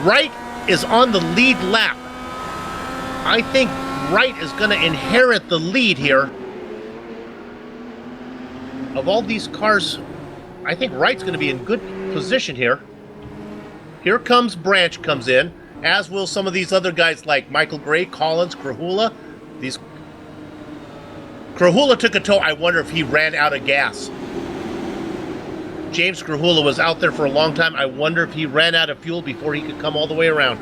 Wright is on the lead lap. I think Wright is going to inherit the lead here. Of all these cars, I think Wright's going to be in good position here. Here comes Branch comes in, as will some of these other guys like Michael Gray, Collins, Krahula. Krahula took a tow. I wonder if he ran out of gas. James Krahula was out there for a long time. I wonder if he ran out of fuel before he could come all the way around.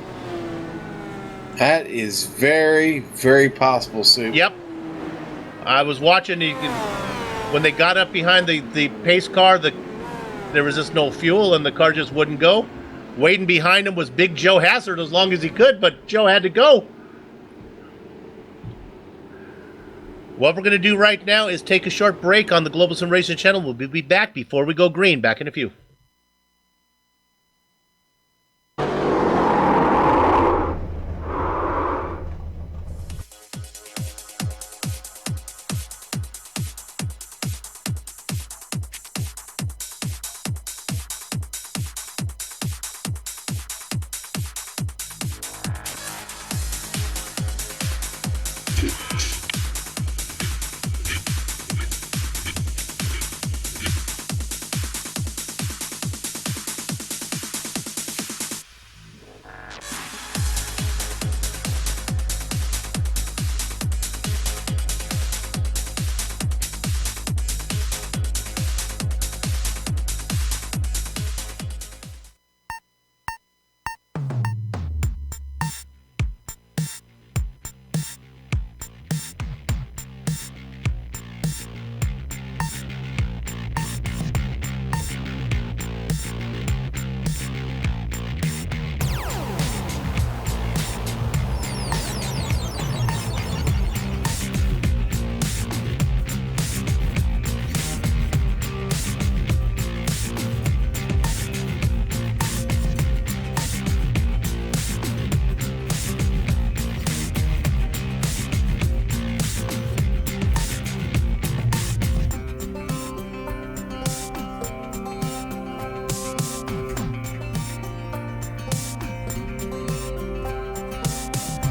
That is very, very possible, Sue. Yep. I was watching. When they got up behind the pace car, there was just no fuel and the car just wouldn't go. Waiting behind him was Big Joe Hazard as long as he could, but Joe had to go. What we're going to do right now is take a short break on the Global Sim Racing channel. We'll be back before we go green. Back in a few.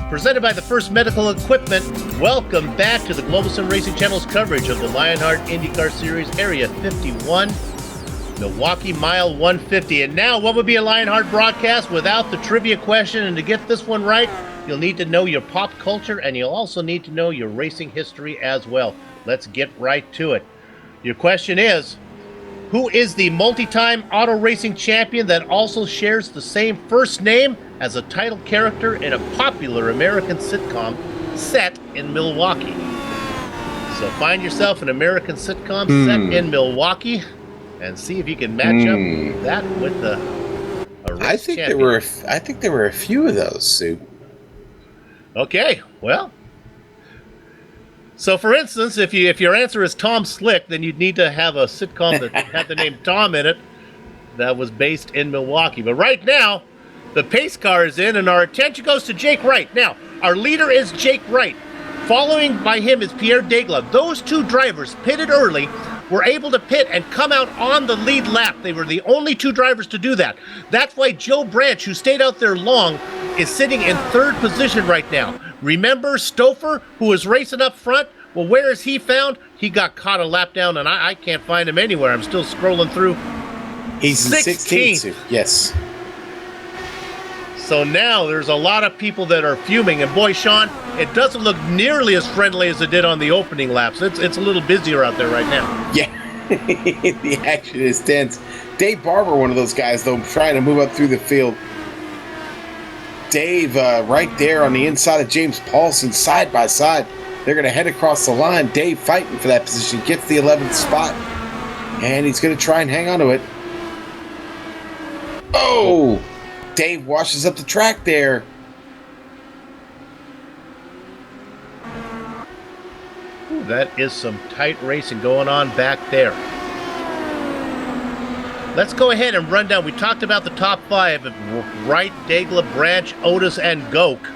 Presented by the First Medical Equipment, welcome back to the Global Sim Racing Channel's coverage of the Lionheart IndyCar Series Area 51, Milwaukee Mile 150. And now, what would be a Lionheart broadcast without the trivia question? And to get this one right, you'll need to know your pop culture, and you'll also need to know your racing history as well. Let's get right to it. Your question is, who is the multi-time auto racing champion that also shares the same first name as a title character in a popular American sitcom set in Milwaukee? So find yourself an American sitcom set in Milwaukee and see if you can match up that with a race I think champion. there were a few of those, Sue. Okay, well. So, for instance, if your answer is Tom Slick, then you'd need to have a sitcom that had the name Tom in it that was based in Milwaukee. But right now, the pace car is in, and our attention goes to Jake Wright. Now, our leader is Jake Wright. Following by him is Pierre Degla. Those two drivers pitted early were able to pit and come out on the lead lap. They were the only two drivers to do that. That's why Joe Branch, who stayed out there long, is sitting in third position right now. Remember Stouffer, who was racing up front? Well, where is he found? He got caught a lap down, and I can't find him anywhere. I'm still scrolling through. He's in 16th. Yes. So now there's a lot of people that are fuming. And boy, Sean, it doesn't look nearly as friendly as it did on the opening laps. It's a little busier out there right now. Yeah. The action is tense. Dave Barber, one of those guys, though, trying to move up through the field. Dave right there on the inside of James Paulson, side by side. They're going to head across the line. Dave fighting for that position. Gets the 11th spot. And he's going to try and hang on to it. Oh! Dave washes up the track there. Ooh, that is some tight racing going on back there. Let's go ahead and run down. We talked about the top 5 of Wright, Daigle, Branch, Otis, and Goke.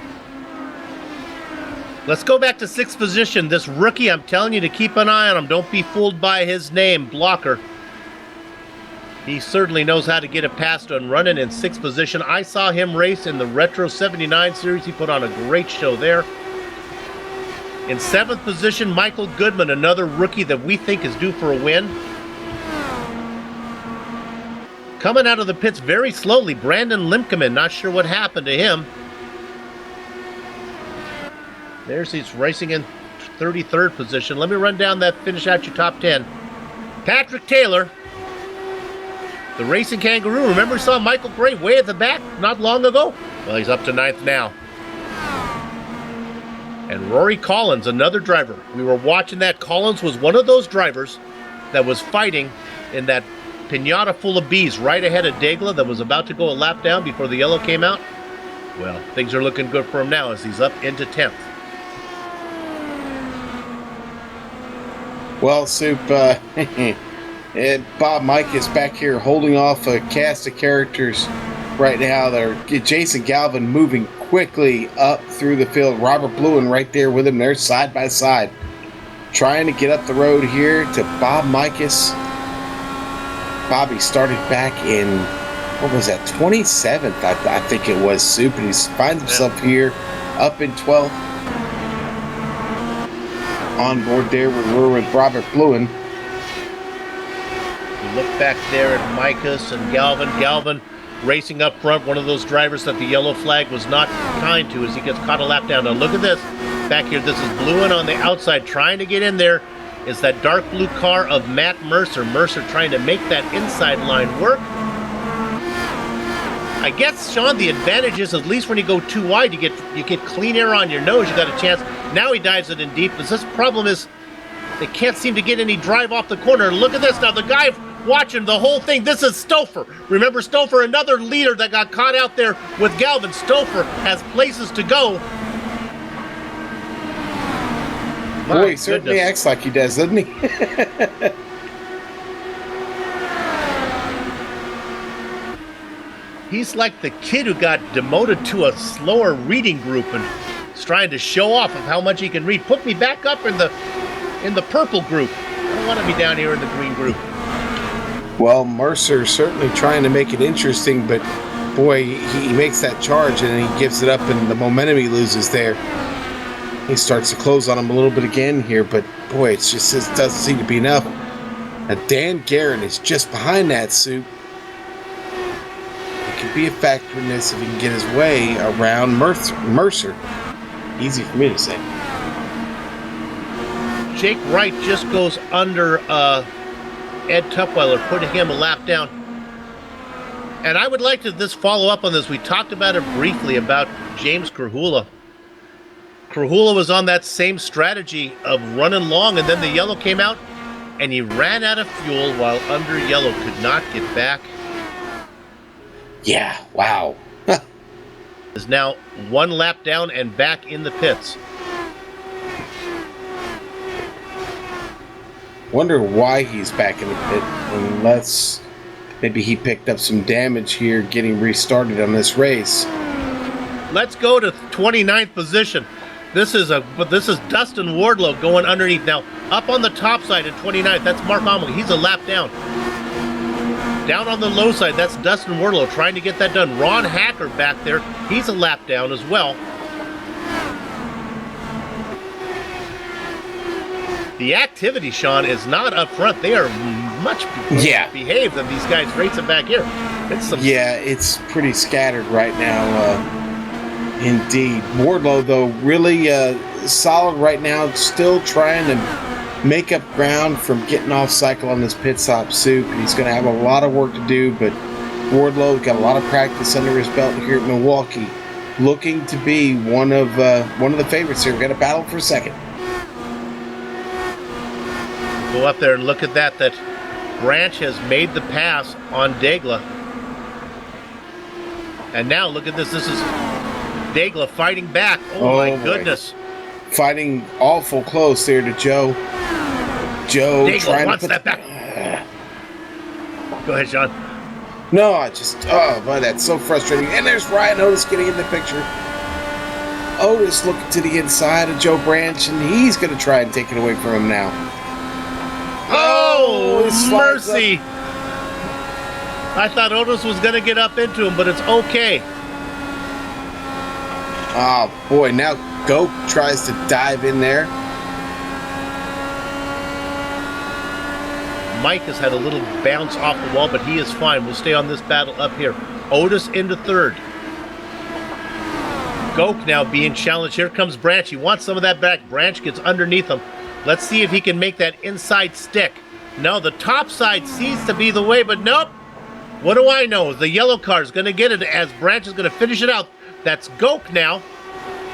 Let's go back to 6th position. This rookie, I'm telling you to keep an eye on him. Don't be fooled by his name, Blocker. He certainly knows how to get it past and running in 6th position. I saw him race in the Retro 79 series. He put on a great show there. In 7th position, Michael Goodman, another rookie that we think is due for a win. Coming out of the pits very slowly, Brandon Limkeman. Not sure what happened to him. He's racing in 33rd position. Let me run down that, finish out your top 10. Patrick Taylor, the Racing Kangaroo. Remember we saw Michael Gray way at the back not long ago? Well, he's up to 9th now. And Rory Collins, another driver. We were watching that. Collins was one of those drivers that was fighting in that pinata full of bees right ahead of Daigle that was about to go a lap down before the yellow came out. Well, things are looking good for him now as he's up into 10th. Well, Soup, Bob Mike is back here holding off a cast of characters right now. They're Jason Galvin moving quickly up through the field. Robert Bluen right there with him. They're side by side, trying to get up the road here to Bob Mikas. Bobby started back in, what was that, 27th, I think it was, Soup, and he finds himself here up in 12th. On board there, we're with Robert Bluen. You look back there at Mikas and Galvin. Galvin racing up front, one of those drivers that the yellow flag was not kind to as he gets caught a lap down. Now look at this. Back here, this is Bluen on the outside trying to get in there. Is that dark blue car of Matt Mercer. Mercer trying to make that inside line work. I guess, Sean, the advantage is at least when you go too wide, you get clean air on your nose. You got a chance. Now he dives it in deep. But this problem is they can't seem to get any drive off the corner. Look at this now. The guy watching the whole thing. This is Stouffer. Remember Stouffer, another leader that got caught out there with Galvin. Stouffer has places to go. Boy, he certainly acts like he does, doesn't he? He's like the kid who got demoted to a slower reading group and is trying to show off of how much he can read. Put me back up in the purple group. I don't want to be down here in the green group. Well, Mercer certainly trying to make it interesting, but boy, he makes that charge and he gives it up, and the momentum he loses there. He starts to close on him a little bit again here, but boy, it doesn't seem to be enough. Now, Dan Guerin is just behind that, Soup. It could be a factor in this if he can get his way around Mercer. Easy for me to say. Jake Wright just goes under Ed Tupweiler, putting him a lap down. And I would like to just follow up on this. We talked about it briefly about James Krahula. Krahula was on that same strategy of running long, and then the yellow came out, and he ran out of fuel while under yellow, could not get back. Yeah, wow. Is now one lap down and back in the pits. Wonder why he's back in the pit, unless maybe he picked up some damage here getting restarted on this race. Let's go to 29th position. This is Dustin Wardlow going underneath. Now, up on the top side at 29th, that's Mark Amelie. He's a lap down. Down on the low side, that's Dustin Wardlow trying to get that done. Ron Hacker back there, he's a lap down as well. The activity, Sean, is not up front. They are much behaved than these guys racing back here. It's pretty scattered right now. Indeed. Wardlow, though, really solid right now, still trying to make up ground from getting off cycle on this pit stop, Soup. He's going to have a lot of work to do, but Wardlow got a lot of practice under his belt here at Milwaukee, looking to be one of the favorites here. We're going to battle for second. Go up there and look at that Branch has made the pass on Daigle. And now look at this. This is Daigle fighting back. Oh my goodness. Fighting awful close there to Joe. Joe Daigle trying wants to that back. Go ahead, Sean. No, but that's so frustrating. And there's Ryan Otis getting in the picture. Otis looking to the inside of Joe Branch, and he's going to try and take it away from him now. Oh, he slides mercy. up. I thought Otis was going to get up into him, but it's okay. Oh, boy, now Goke tries to dive in there. Mike has had a little bounce off the wall, but he is fine. We'll stay on this battle up here. Otis into third. Goke now being challenged. Here comes Branch. He wants some of that back. Branch gets underneath him. Let's see if he can make that inside stick. No, the top side seems to be the way, but nope. What do I know? The yellow car is going to get it as Branch is going to finish it out. That's Goke now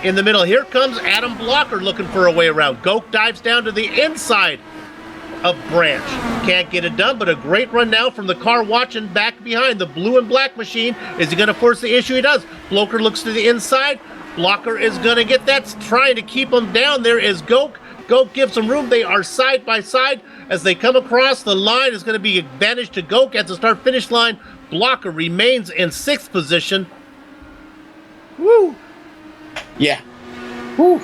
in the middle. Here comes Adam Blocker looking for a way around. Goke dives down to the inside of Branch. Can't get it done, but a great run now from the car watching back behind the blue and black machine. Is he going to force the issue? He does. Blocker looks to the inside. Blocker is going to get that, trying to keep him down. There is Goke. Goke gives him room. They are side by side as they come across the line. Is going to be advantage to Goke at the start-finish line. Blocker remains in 6th position. Woo! Yeah. Woo!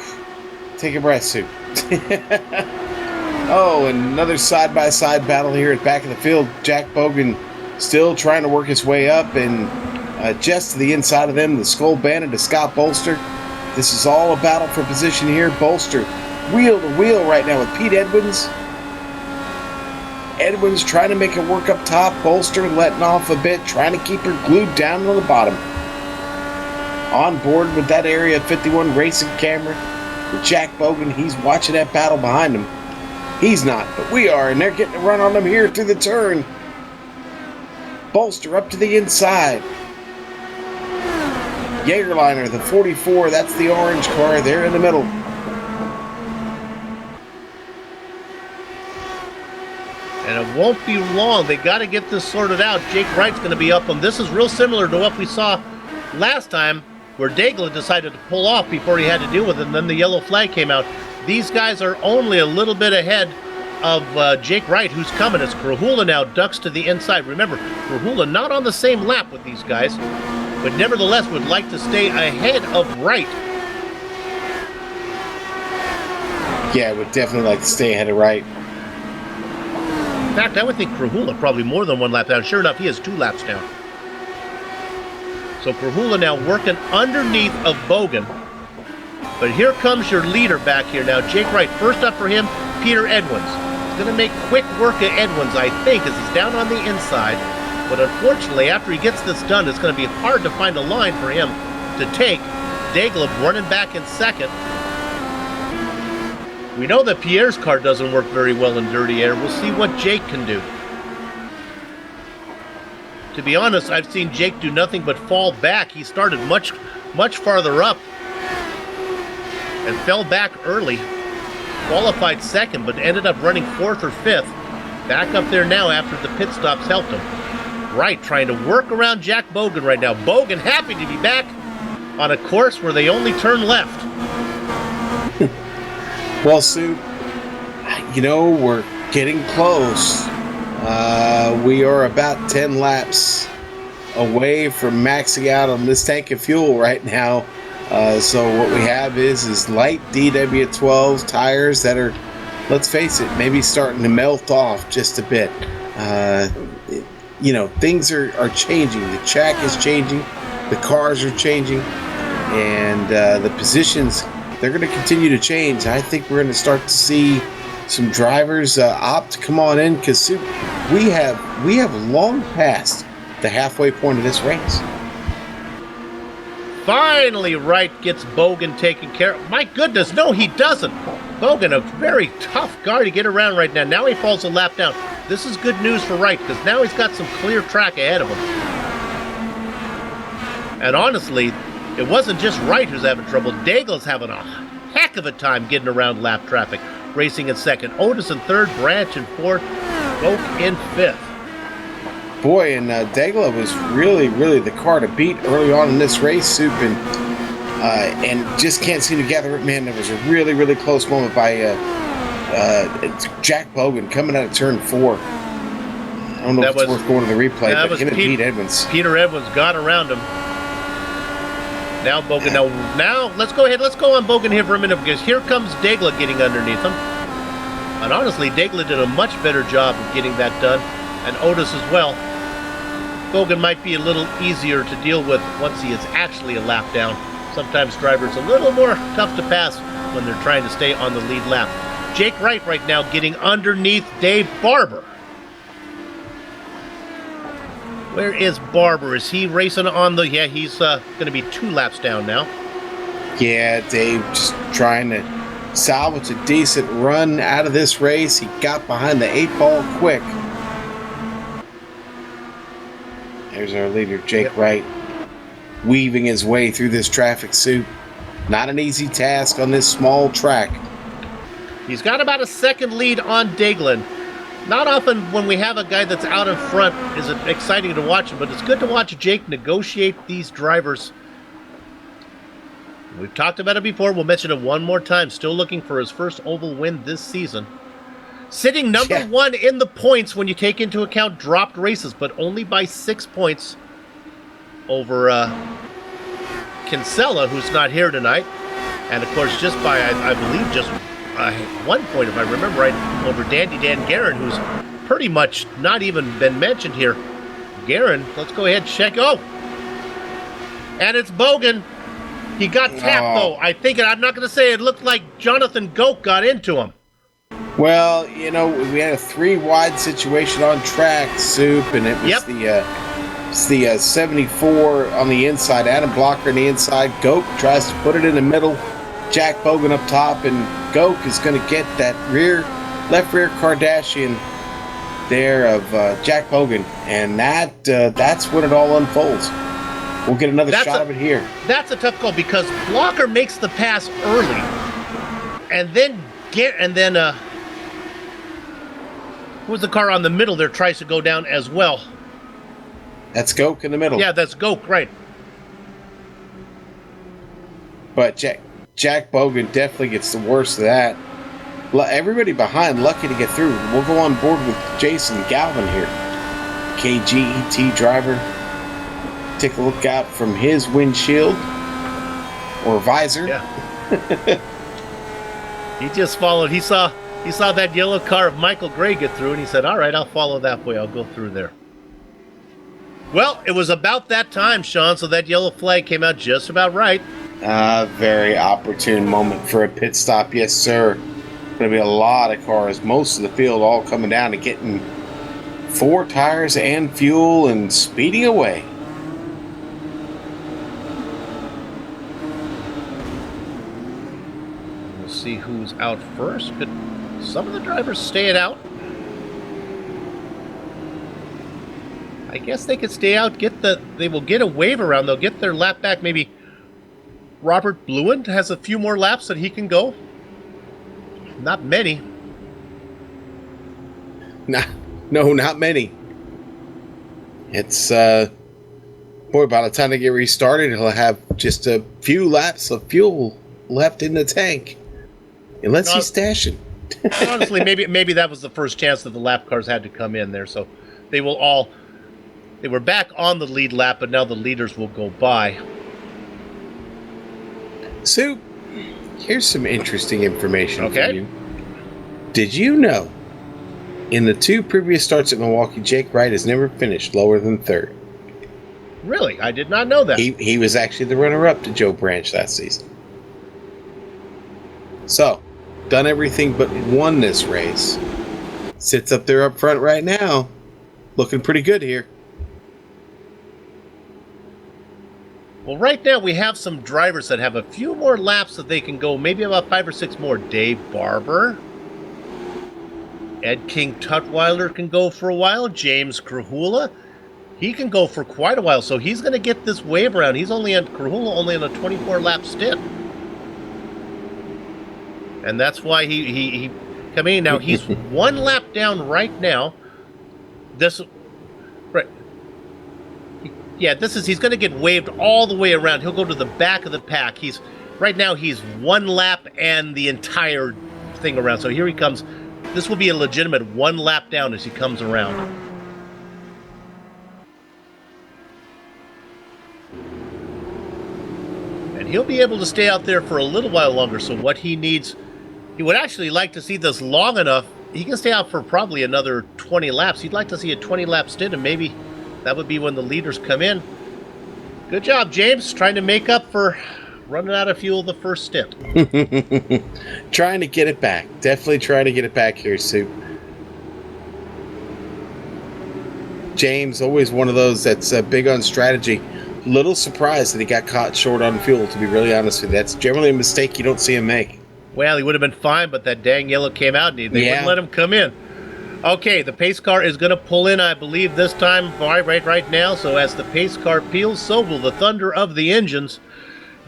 Take a breath, Sue. Oh, another side-by-side battle here at the back of the field. Jack Bogan still trying to work his way up, and just to the inside of them, the Skull Bandit to Scott Bolster. This is all a battle for position here. Bolster wheel to wheel right now with Pete Edwards. Edwards trying to make it work up top. Bolster letting off a bit, trying to keep her glued down on the bottom. On board with that Area 51 racing camera with Jack Bogan. He's watching that battle behind him. He's not, but we are, and they're getting a run on them here through the turn. Bolster up to the inside. Jagerliner, the 44, that's the orange car. They're in the middle. And it won't be long. They got to get this sorted out. Jake Wright's going to be up on. This is real similar to what we saw last time, where Daigle decided to pull off before he had to deal with it, and then the yellow flag came out. These guys are only a little bit ahead of Jake Wright, who's coming as Krahula now ducks to the inside. Remember, Krahula not on the same lap with these guys, but nevertheless would like to stay ahead of Wright. Yeah, I would definitely like to stay ahead of Wright. In fact, I would think Krahula probably more than one lap down. Sure enough, he has 2 laps down. So Krahula now working underneath of Bogan. But here comes your leader back here now. Jake Wright, first up for him, Peter Edwards. He's going to make quick work of Edwards, I think, as he's down on the inside. But unfortunately, after he gets this done, it's going to be hard to find a line for him to take. Daigle running back in second. We know that Pierre's car doesn't work very well in dirty air. We'll see what Jake can do. To be honest, I've seen Jake do nothing but fall back. He started much farther up and fell back early. Qualified second, but ended up running 4th or 5th. Back up there now after the pit stops helped him. Wright trying to work around Jack Bogan right now. Bogan happy to be back on a course where they only turn left. Well, Sue, we're getting close. We are about 10 laps away from maxing out on this tank of fuel right now. So what we have is light DW12s tires that are, let's face it, maybe starting to melt off just a bit. Things are changing. The track is changing. The cars are changing. And the positions, they're going to continue to change. I think we're going to start to see some drivers opt to come on in, because we have long passed the halfway point of this race. Finally, Wright gets Bogan taken care of. My goodness, no, he doesn't. Bogan, a very tough car to get around right now. Now he falls a lap down. This is good news for Wright, because now he's got some clear track ahead of him. And honestly, it wasn't just Wright who's having trouble. Daigle's having a heck of a time getting around lap traffic. Racing in second. Otis in third. Branch in fourth. Goke in fifth. Boy, and Daigle was really the car to beat early on in this race, Soup, and just can't seem to gather it. Man, there was a really close moment by Jack Bogan coming out of turn 4. I don't know if it's worth going to the replay, that but was him and Pete Edmonds. Peter Edmonds got around him. Now Bogan. Now let's go ahead. Let's go on Bogan here for a minute, because here comes Degla getting underneath him. And honestly, Degla did a much better job of getting that done, and Otis as well. Bogan might be a little easier to deal with once he is actually a lap down. Sometimes drivers a little more tough to pass when they're trying to stay on the lead lap. Jake Wright right now getting underneath Dave Barber. Where is Barber? Is he racing on the... Yeah, he's going to be 2 laps down now. Yeah, Dave just trying to salvage a decent run out of this race. He got behind the 8-ball quick. There's our leader, Jake Wright, weaving his way through this traffic soup. Not an easy task on this small track. He's got about a second lead on Daglin. Not often when we have a guy that's out in front is it exciting to watch him, but it's good to watch Jake negotiate these drivers. We've talked about it before. We'll mention it one more time. Still looking for his first oval win this season. Sitting number 1 in the points when you take into account dropped races, but only by 6 points over Kinsella, who's not here tonight. And, of course, just by, I believe, just 1 point, if I remember right, over Dandy Dan Guerin, who's pretty much not even been mentioned here. Guerin, let's go ahead and check. Oh! And it's Bogan. He got tapped, though. I think, I'm not going to say it looked like Jonathan Goke got into him. Well, you know, we had a 3-wide situation on track, Soup, and it was the 74 on the inside. Adam Blocker on the inside. Goke tries to put it in the middle. Jack Bogan up top, and Goke is going to get that left rear Kardashian there of Jack Bogan, and that's when it all unfolds. We'll get another shot of it here. That's a tough call, because Blocker makes the pass early, and then who's the car on the middle there tries to go down as well. That's Goke in the middle. Yeah, that's Goke, right. But Jack Bogan definitely gets the worst of that. Everybody behind lucky to get through. We'll go on board with Jason Galvin here. KGET driver. Take a look out from his windshield or visor. Yeah. He just followed. He saw that yellow car of Michael Gray get through, and he said, all right, I'll follow that way. I'll go through there. Well, it was about that time, Sean, so that yellow flag came out just about right. Very opportune moment for a pit stop. Yes, sir. Going to be a lot of cars, most of the field all coming down and getting 4 tires and fuel and speeding away. We'll see who's out first. Could some of the drivers stay it out? I guess they could stay out, they will get a wave around, they'll get their lap back. Maybe Robert Bluent has a few more laps that he can go. Not many. No, not many. It's boy, by the time they get restarted, he'll have just a few laps of fuel left in the tank. Unless he's stashing. Honestly, maybe that was the first chance that the lap cars had to come in there, so they were back on the lead lap, but now the leaders will go by. So, here's some interesting information for Okay. you. Did you know, in the 2 previous starts at Milwaukee, Jake Wright has never finished lower than 3rd? Really? I did not know that. He was actually the runner-up to Joe Branch last season. So, done everything but won this race. Sits up there up front right now. Looking pretty good here. Well, right now we have some drivers that have a few more laps that they can go, maybe about 5 or 6 more. Dave Barber. Ed King Tutwiler can go for a while. James Krahula, he can go for quite a while, so he's going to get this wave around. Krahula only on a 24-lap stint. And that's why he coming in. Now, he's 1 lap down right now. He's going to get waved all the way around. He'll go to the back of the pack. Right now he's 1 lap and the entire thing around. So here he comes. This will be a legitimate 1 lap down as he comes around. and he'll be able to stay out there for a little while longer. So what he needs, he would actually like to see this long enough. He can stay out for probably another 20 laps. He'd like to see a 20-lap stint, and maybe that would be when the leaders come in. Good job, James, trying to make up for running out of fuel the first stint. Trying to get it back. Definitely trying to get it back here, Soup. James, always one of those that's big on strategy. Little surprised that he got caught short on fuel, to be really honest with you. That's generally a mistake you don't see him make. Well, he would have been fine, but that dang yellow came out, and they wouldn't let him come in. Okay, the pace car is going to pull in, I believe, this time right now. So as the pace car peels, so will the thunder of the engines.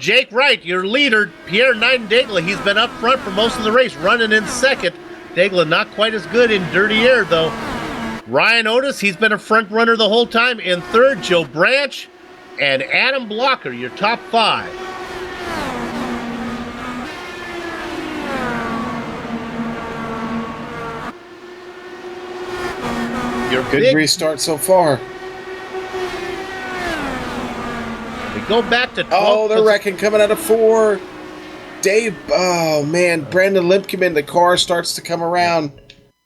Jake Wright, your leader, Pierre Nightingale, he's been up front for most of the race, running in second. Daigle not quite as good in dirty air, though. Ryan Otis, he's been a front runner the whole time. In third, Joe Branch and Adam Blocker, your top five. Good restart so far. We go back to 12. Oh, they're wrecking coming out of 4. Dave, oh man, Brandon Limpkeman, the car starts to come around.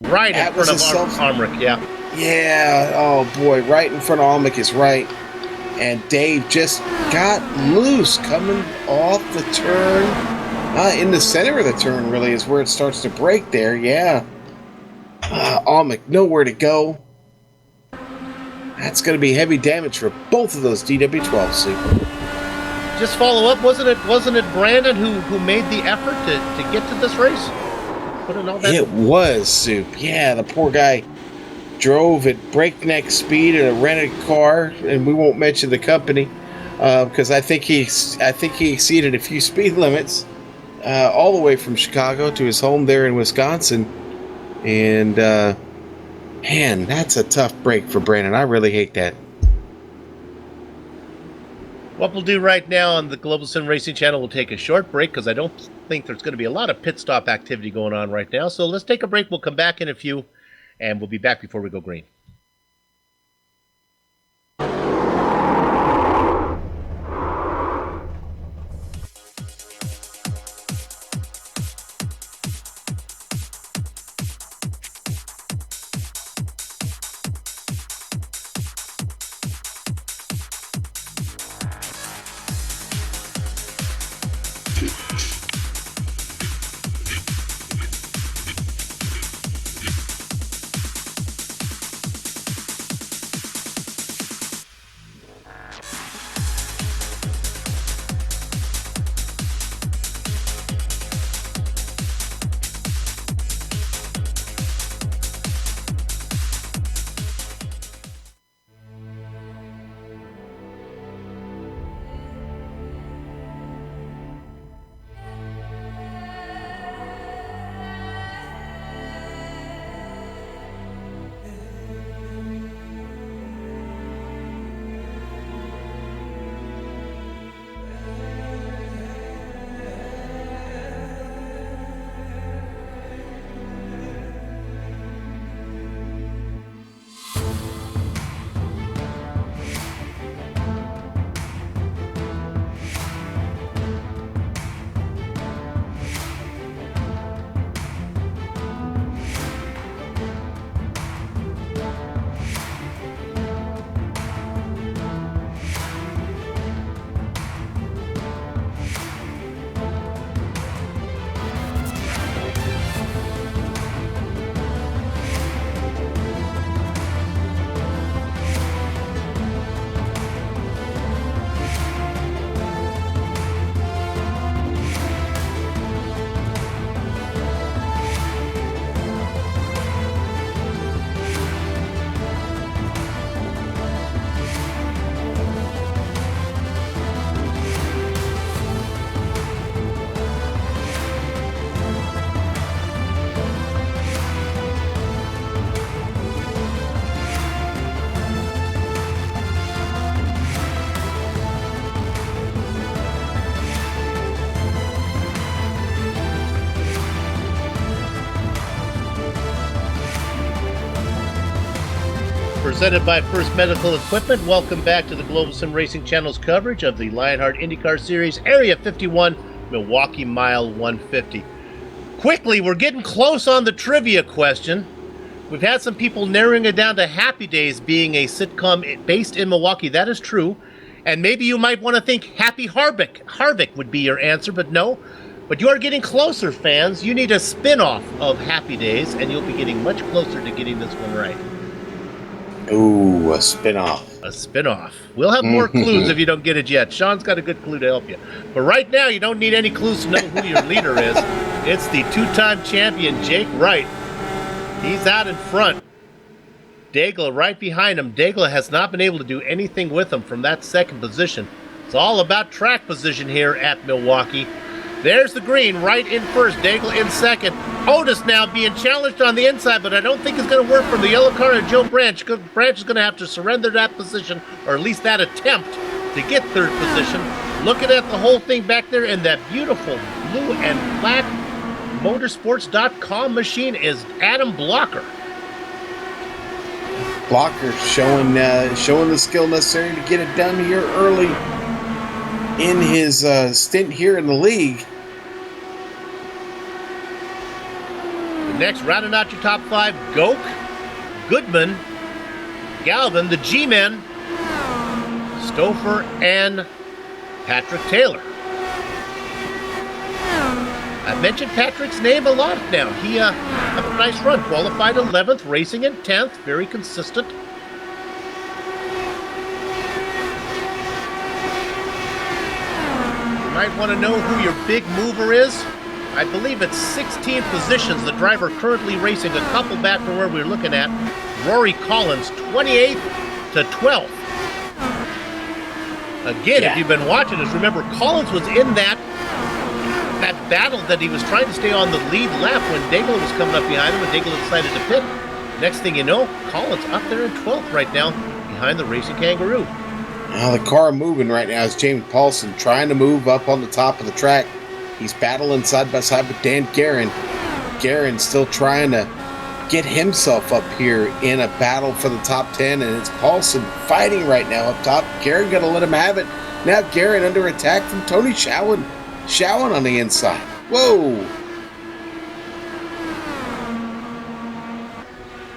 Right in front of Armrick, yeah. Yeah, oh boy, right in front of Almec is right. And Dave just got loose coming off the turn. In the center of the turn, really, is where it starts to break there, yeah. Almec, nowhere to go. That's going to be heavy damage for both of those DW12s, Super. Just follow up, wasn't it Brandon who made the effort to get to this race? Put in all that. It was, Soup. Yeah, the poor guy drove at breakneck speed in a rented car, and we won't mention the company because I think he exceeded a few speed limits all the way from Chicago to his home there in Wisconsin, and man, that's a tough break for Brandon. I really hate that. What we'll do right now on the Global Sim Racing channel, we'll take a short break because I don't think there's going to be a lot of pit stop activity going on right now. So let's take a break. We'll come back in a few, and we'll be back before we go green. presented by First Medical Equipment. Welcome back to the Global Sim Racing Channel's coverage of the Lionheart IndyCar Series, Area 51, Milwaukee Mile 150. Quickly, we're getting close on the trivia question. We've had some people narrowing it down to Happy Days being a sitcom based in Milwaukee. That is true. And maybe you might want to think Happy Harvick would be your answer, but no. But you are getting closer, fans. You need a spin-off of Happy Days, and you'll be getting much closer to getting this one right. Ooh, a spin-off. A spin-off. We'll have more clues if you don't get it yet. Sean's got a good clue to help you. But right now, you don't need any clues to know who your leader is. It's the two-time champion, Jake Wright. He's out in front. Daigle right behind him. Daigle has not been able to do anything with him from that second position. It's all about track position here at Milwaukee. There's the green, right in first, Daigle in second. Otis now being challenged on the inside, but I don't think it's going to work from the yellow car and Joe Branch. Branch is going to have to surrender that position, or at least that attempt to get third position. Looking at the whole thing back there in that beautiful blue and black motorsports.com machine is Adam Blocker. Blocker showing the skill necessary to get it done here early in his stint here in the league. Next, rounding out your top five, Goke, Goodman, Galvin, the G-Men, Stouffer, and Patrick Taylor. I've mentioned Patrick's name a lot now. He had a nice run, qualified 11th, racing in 10th, very consistent. You might want to know who your big mover is. I believe it's 16 positions, the driver currently racing a couple back from where we were looking at. Rory Collins, 28th to 12th. Again, if you've been watching us, remember Collins was in that battle that he was trying to stay on the lead lap when Daigle was coming up behind him and Daigle decided to pit. Next thing you know, Collins up there in 12th right now behind the Racing Kangaroo. Now the car moving right now is James Paulson trying to move up on the top of the track. He's battling side by side with Dan Guerin. Guerin still trying to get himself up here in a battle for the top 10, and it's Paulson fighting right now up top. Guerin gonna let him have it. Now Guerin under attack from Tony Showen on the inside. Whoa!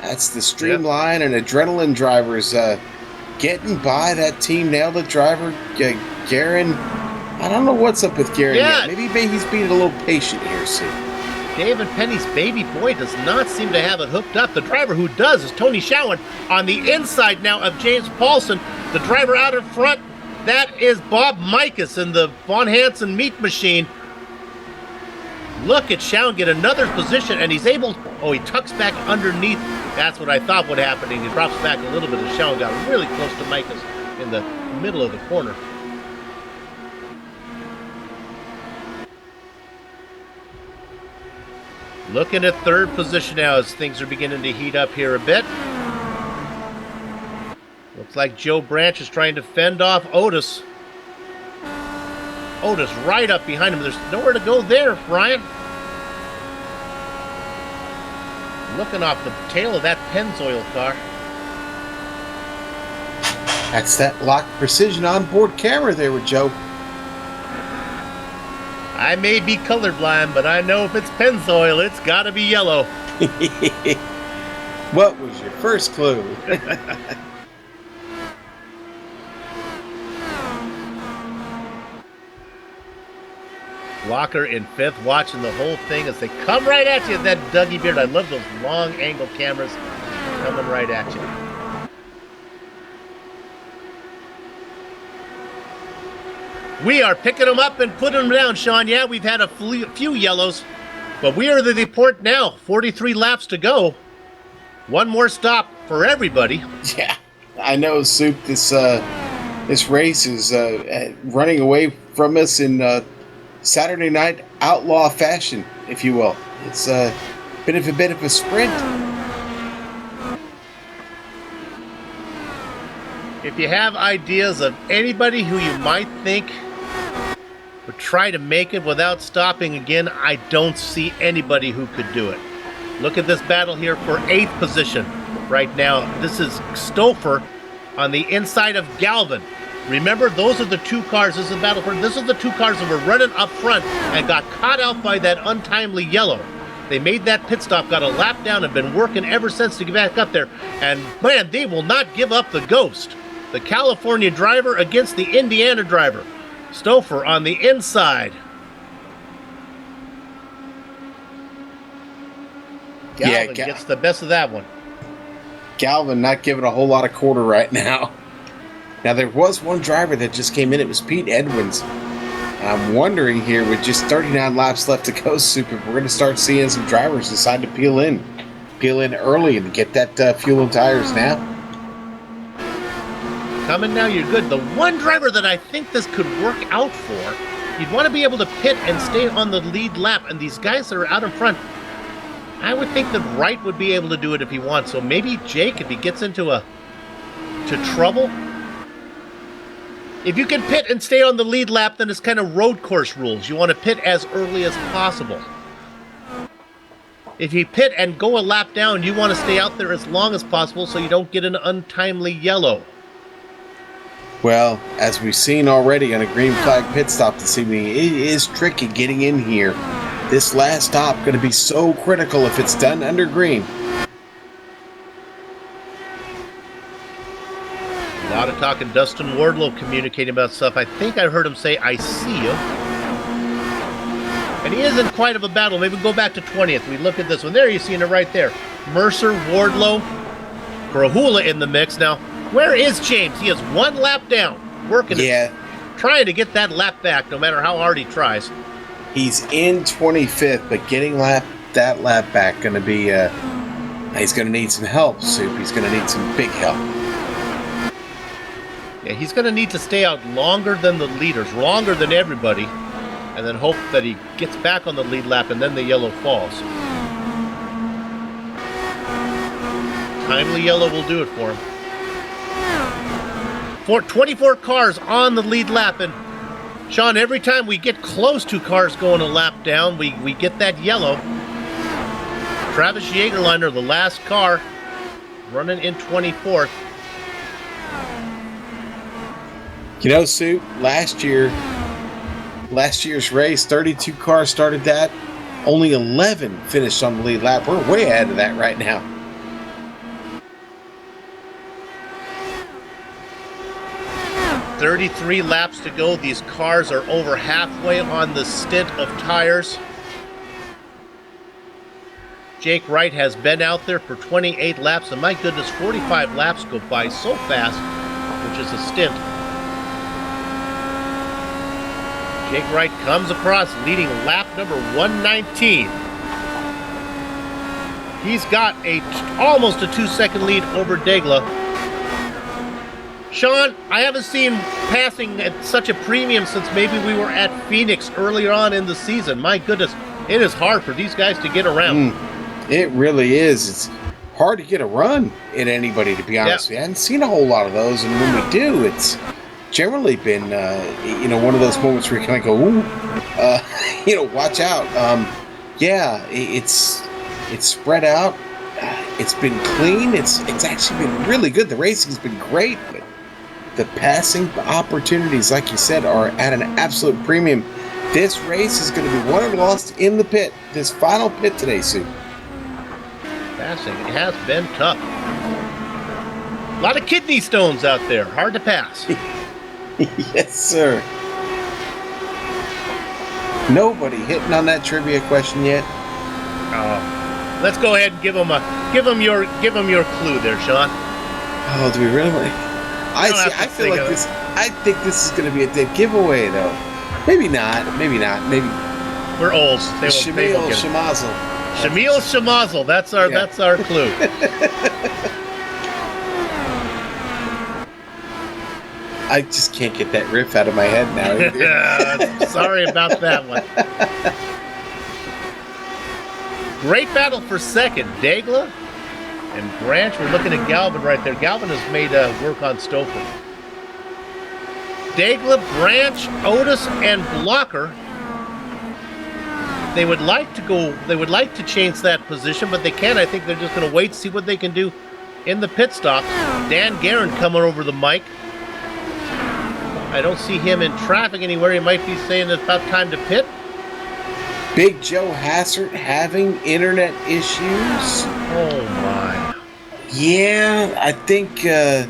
That's the Streamline and Adrenaline drivers getting by that team. Nailed the driver, Guerin. I don't know what's up with Guerin yet. Maybe he's being a little patient here, see. David Penny's baby boy does not seem to have it hooked up. The driver who does is Tony Showen on the inside now of James Paulson. The driver out in front, that is Bob Mikas in the Von Hansen meat machine. Look at Showen get another position, and he's able, he tucks back underneath. That's what I thought would happen, and he drops back a little bit as Showen got really close to Mikas in the middle of the corner. Looking at third position now as things are beginning to heat up here a bit. Looks like Joe Branch is trying to fend off Otis. Otis right up behind him. There's nowhere to go there, Ryan. Looking off the tail of that Pennzoil car. That's that locked precision onboard camera there with Joe. I may be colorblind, but I know if it's Pennzoil, it's got to be yellow. What was your first clue? Walker in fifth, watching the whole thing as they come right at you. That Dougie Beard, I love those long angle cameras coming right at you. We are picking them up and putting them down, Sean. Yeah, we've had a few yellows, but we are at the port now. 43 laps to go. One more stop for everybody. Yeah, I know, Soup. This race is running away from us in Saturday night outlaw fashion, if you will. It's a bit of a sprint. If you have ideas of anybody who you might think would try to make it without stopping again, I don't see anybody who could do it. Look at this battle here for 8th position. right now. This is Stouffer on the inside of Galvin. Remember, those are the two cars. This is a battle for. This is the two cars that were running up front and got caught out by that untimely yellow. They made that pit stop, got a lap down, and been working ever since to get back up there. And man, they will not give up the ghost. The California driver against the Indiana driver. Stouffer on the inside. Galvin gets the best of that one. Galvin not giving a whole lot of quarter right now. Now, there was one driver that just came in. It was Pete Edwards. I'm wondering here, with just 39 laps left to go, Soup, if we're going to start seeing some drivers decide to peel in early and get that fuel and tires now. Coming now, you're good. The one driver that I think this could work out for, you'd want to be able to pit and stay on the lead lap. And these guys that are out in front, I would think that Wright would be able to do it if he wants. So maybe Jake, if he gets into trouble. If you can pit and stay on the lead lap, then it's kind of road course rules. You want to pit as early as possible. If you pit and go a lap down, you want to stay out there as long as possible so you don't get an untimely yellow. Well, as we've seen already on a green flag pit stop this evening, it is tricky getting in here. This last stop going to be so critical if it's done under green. A lot of talking. Dustin Wardlow communicating about stuff. I think I heard him say, "I see you." And he isn't quite of a battle. Maybe go back to 20th. We look at this one. There, you're seeing it right there. Mercer, Wardlow, Brahula in the mix. Now, where is James? He is one lap down. Working it. Trying to get that lap back, no matter how hard he tries. He's in 25th, but getting that lap back going to be, he's going to need some help, Soup. He's going to need some big help. Yeah, he's going to need to stay out longer than the leaders, longer than everybody, and then hope that he gets back on the lead lap and then the yellow falls. Timely yellow will do it for him. 24 cars on the lead lap, and Sean, every time we get close to cars going a lap down, we get that yellow. Travis Jagerliner, the last car, running in 24th. You know, Soup, last year's race, 32 cars started that. Only 11 finished on the lead lap. We're way ahead of that right now. $33 laps to go. These cars are over halfway on the stint of tires. Jake Wright has been out there for 28 laps, and my goodness, 45 laps go by so fast, which is a stint. Jake Wright comes across, leading lap number 119. He's got almost a 2-second lead over Degla. Sean, I haven't seen passing at such a premium since maybe we were at Phoenix earlier on in the season. My goodness, it is hard for these guys to get around. It really is. It's hard to get a run at anybody, to be honest. We haven't seen a whole lot of those, and when we do, it's generally been, one of those moments where you kind of go, ooh, watch out. It's spread out. It's been clean. It's actually been really good. The racing's been great, but the passing opportunities, like you said, are at an absolute premium. This race is going to be won or lost in the pit. This final pit today, Sue. Passing has been tough. A lot of kidney stones out there. Hard to pass. Yes, sir. Nobody hitting on that trivia question yet. Let's go ahead and give them your clue there, Sean. Oh, do we really? I think this is going to be a dead giveaway, though. Maybe not. Maybe we're old. Shamil Shamazel. Shamil Shamazel. That's our clue. I just can't get that riff out of my head now. Sorry about that one. Great battle for second. Degla and Branch. We're looking at Galvin right there. Galvin has made work on Stouffer. Degla, Branch, Otis, and Blocker. They would like to change that position, but they can't. I think they're just going to wait, see what they can do in the pit stop. Dan Guerin coming over the mic. I don't see him in traffic anywhere. He might be saying it's about time to pit. Big Joe Hassert having internet issues. Oh, my. Yeah, I think, I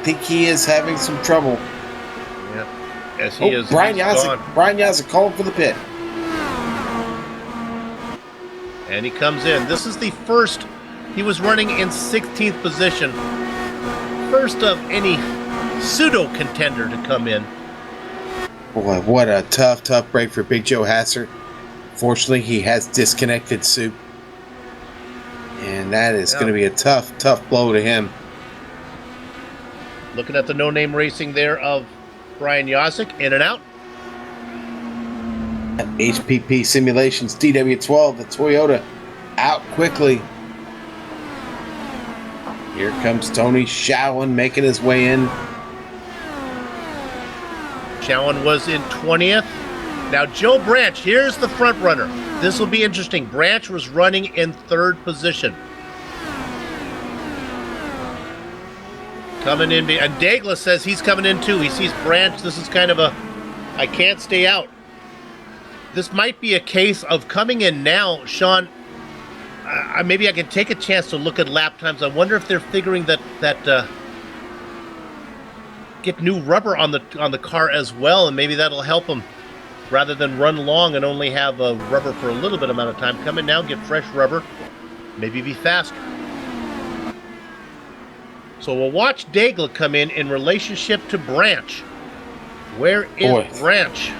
think he is having some trouble. Yeah, as he is. Brian Yazek calling for the pit. And he comes in. This is the first. He was running in 16th position. First of any pseudo contender to come in. Boy, what a tough break for Big Joe Hassert. Fortunately, he has disconnected Soup. And that is going to be a tough blow to him. Looking at the no-name racing there of Brian Yazek, in and out. HPP Simulations DW12, the Toyota, out quickly. Here comes Tony Showen making his way in. Showen was in 20th. Now Joe Branch, here's the front runner. This will be interesting. Branch was running in 3rd position. Coming in, and Daigle says he's coming in too. He sees Branch. This is kind of a, I can't stay out. This might be a case of coming in now, Sean. Maybe I can take a chance to look at lap times. I wonder if they're figuring that get new rubber on the car as well, and maybe that'll help them rather than run long and only have rubber for a little bit amount of time. Come in now, get fresh rubber, maybe be faster. So we'll watch Daigle come in relationship to Branch. Where is Branch?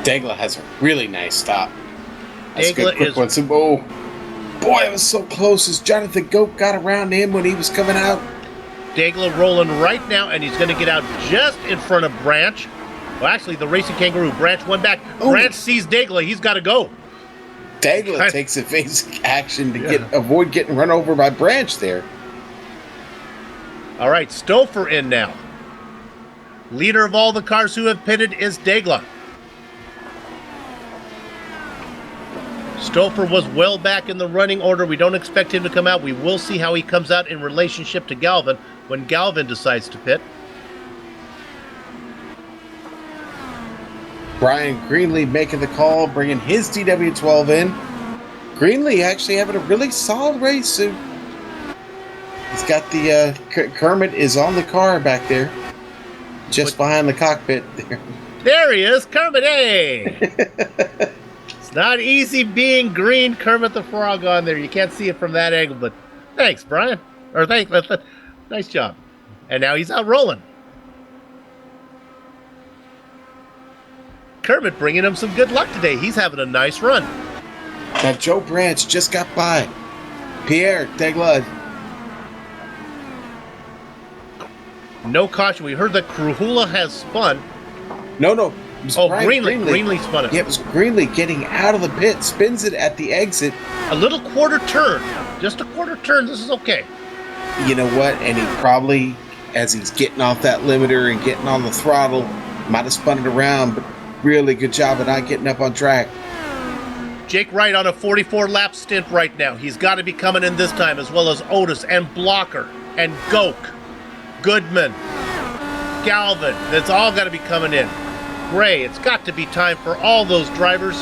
Daigle has a really nice stop. That's Daigle a good quick is. one. Boy, it was so close as Jonathan Goat got around him when he was coming out. Daigle rolling right now, and he's going to get out just in front of Branch. Well, actually, the Racing Kangaroo. Branch went back. Ooh. Branch sees Daigle. He's got to go. Daigle takes evasive action to avoid getting run over by Branch there. All right, Stouffer in now. Leader of all the cars who have pitted is Daigle. Stouffer was well back in the running order. We don't expect him to come out. We will see how he comes out in relationship to Galvin when Galvin decides to pit. Brian Greenlee making the call, bringing his DW12 in. Greenlee actually having a really solid race. So he's got the Kermit is on the car back there, just behind the cockpit there. There he is, Kermit. Hey! It's not easy being green Kermit the Frog on there. You can't see it from that angle, but thanks, Brian. Or thanks. Nice job. And now he's out rolling. Kermit bringing him some good luck today. He's having a nice run. Now Joe Branch just got by Pierre Daigle. No caution. We heard that Krahula has spun. No. Greenlee spun it. Yeah, it was Greenlee getting out of the pit, spins it at the exit. A little quarter turn. Just a quarter turn. This is okay. You know what? And he probably, as he's getting off that limiter and getting on the throttle, might have spun it around, but really good job of not getting up on track. Jake Wright on a 44-lap stint right now. He's got to be coming in this time, as well as Otis and Blocker and Goak, Goodman, Galvin. That's all got to be coming in. Gray, it's got to be time for all those drivers.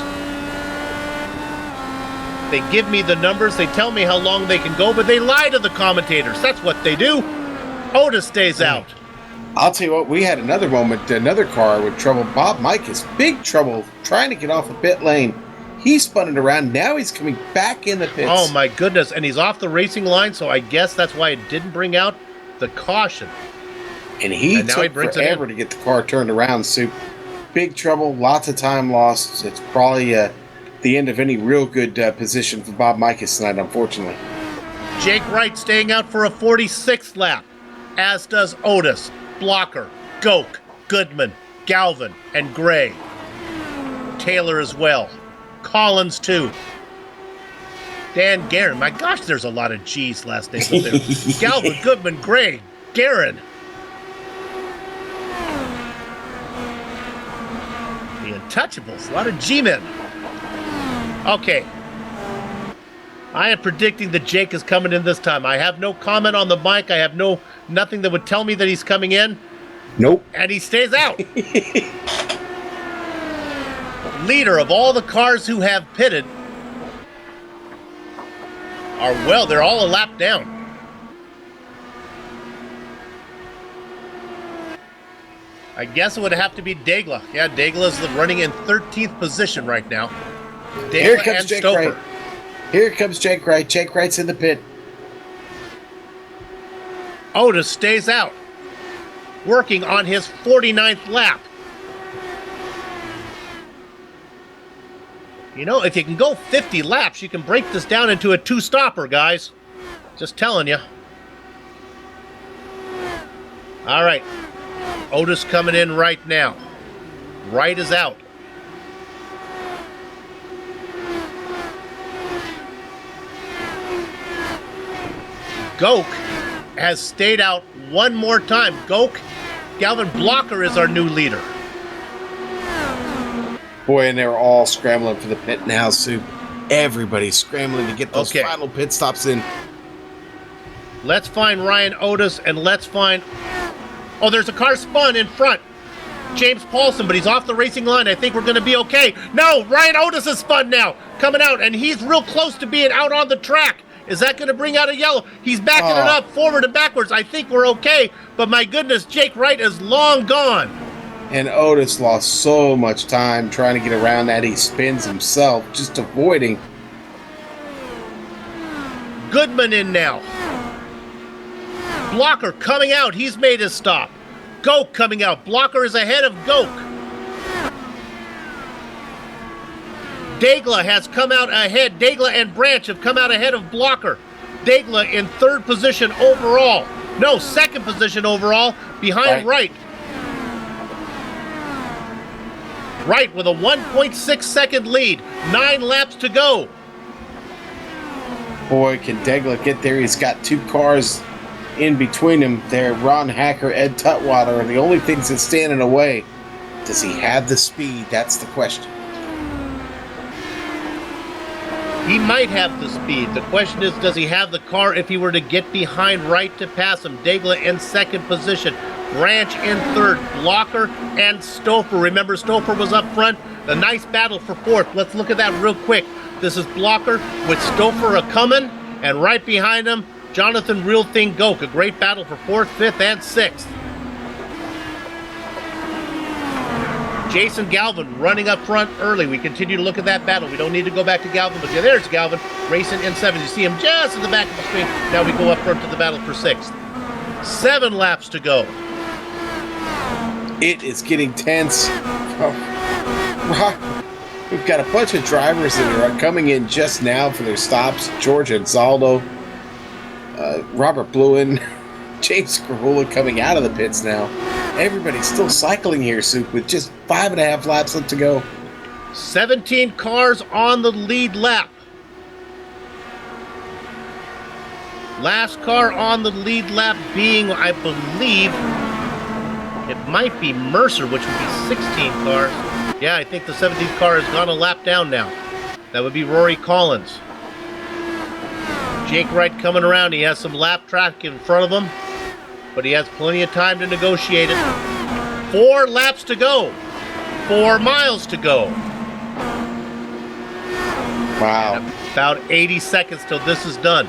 They give me the numbers, they tell me how long they can go, but they lie to the commentators. That's what they do. Otis stays out. I'll tell you what, we had another moment, another car with trouble. Bob Mikas, big trouble trying to get off the pit lane. He spun it around. Now he's coming back in the pits. Oh, my goodness. And he's off the racing line, so I guess that's why it didn't bring out the caution. And he took forever to get the car turned around, Soup. Big trouble, lots of time lost. It's probably the end of any real good position for Bob Mikas tonight, unfortunately. Jake Wright staying out for a 46th lap, as does Otis, Blocker, Goak, Goodman, Galvin, and Gray. Taylor as well. Collins, too. Dan Guerin. My gosh, there's a lot of G's last names up there. Galvin, Goodman, Gray, Guerin. The Untouchables. A lot of G-men. Okay. I am predicting that Jake is coming in this time. I have no comment on the mic. I have nothing that would tell me that he's coming in. Nope. And he stays out. Leader of all the cars who have pitted are, well, they're all a lap down. I guess it would have to be Daigle. Yeah, Daigle is running in 13th position right now. Daigle Here comes and Jake Stouffer. Wright. Here comes Jake Wright. Jake Wright's in the pit. Otis stays out, working on his 49th lap. You know, if you can go 50 laps, you can break this down into a two-stopper, guys. Just telling you. All right. Otis coming in right now. Wright is out. Goke has stayed out one more time. Goke, Galvin Blocker is our new leader. Boy, and they're all scrambling for the pit now, Soup. Everybody's scrambling to get those final pit stops in. Let's find Ryan Otis and let's find... Oh, there's a car spun in front. James Paulson, but he's off the racing line. I think we're going to be okay. No, Ryan Otis is spun now. Coming out, and he's real close to being out on the track. Is that going to bring out a yellow? He's backing it up forward and backwards. I think we're okay, but my goodness, Jake Wright is long gone. And Otis lost so much time trying to get around that. He spins himself, just avoiding. Goodman in now. Blocker coming out. He's made his stop. Goke coming out. Blocker is ahead of Goke. Daigle has come out ahead. Daigle and Branch have come out ahead of Blocker. Daigle in third position overall. No, second position overall behind Wright. Wright with a 1.6 second lead. 9 laps to go. Boy, can Daigle get there? He's got 2 cars in between him there. Ron Hacker, Ed Tutwater are the only things that stand in the way. Does he have the speed? That's the question. He might have the speed. The question is, does he have the car if he were to get behind Wright to pass him? Daigle in second position. Branch in third. Blocker and Stouffer. Remember, Stouffer was up front. A nice battle for fourth. Let's look at that real quick. This is Blocker with Stouffer a-coming, and right behind him, Jonathan Real Thing Goke. A great battle for 4th, 5th, and 6th. Jason Galvin running up front early. We continue to look at that battle. We don't need to go back to Galvin, but yeah, there's Galvin racing in 7th. You see him just in the back of the screen. Now we go up front to the battle for 6th. 7 laps to go. It is getting tense. We've got a bunch of drivers that are coming in just now for their stops. George Anzaldo, Robert Bluen, James Carula coming out of the pits now. Everybody's still cycling here, Soup, with just 5.5 laps left to go. 17 cars on the lead lap. Last car on the lead lap being, I believe, it might be Mercer, which would be 16 cars. Yeah, I think the 17th car has gone a lap down now. That would be Rory Collins. Jake Wright coming around. He has some lap track in front of him, but he has plenty of time to negotiate it. 4 laps to go. 4 miles to go. Wow. And about 80 seconds till this is done.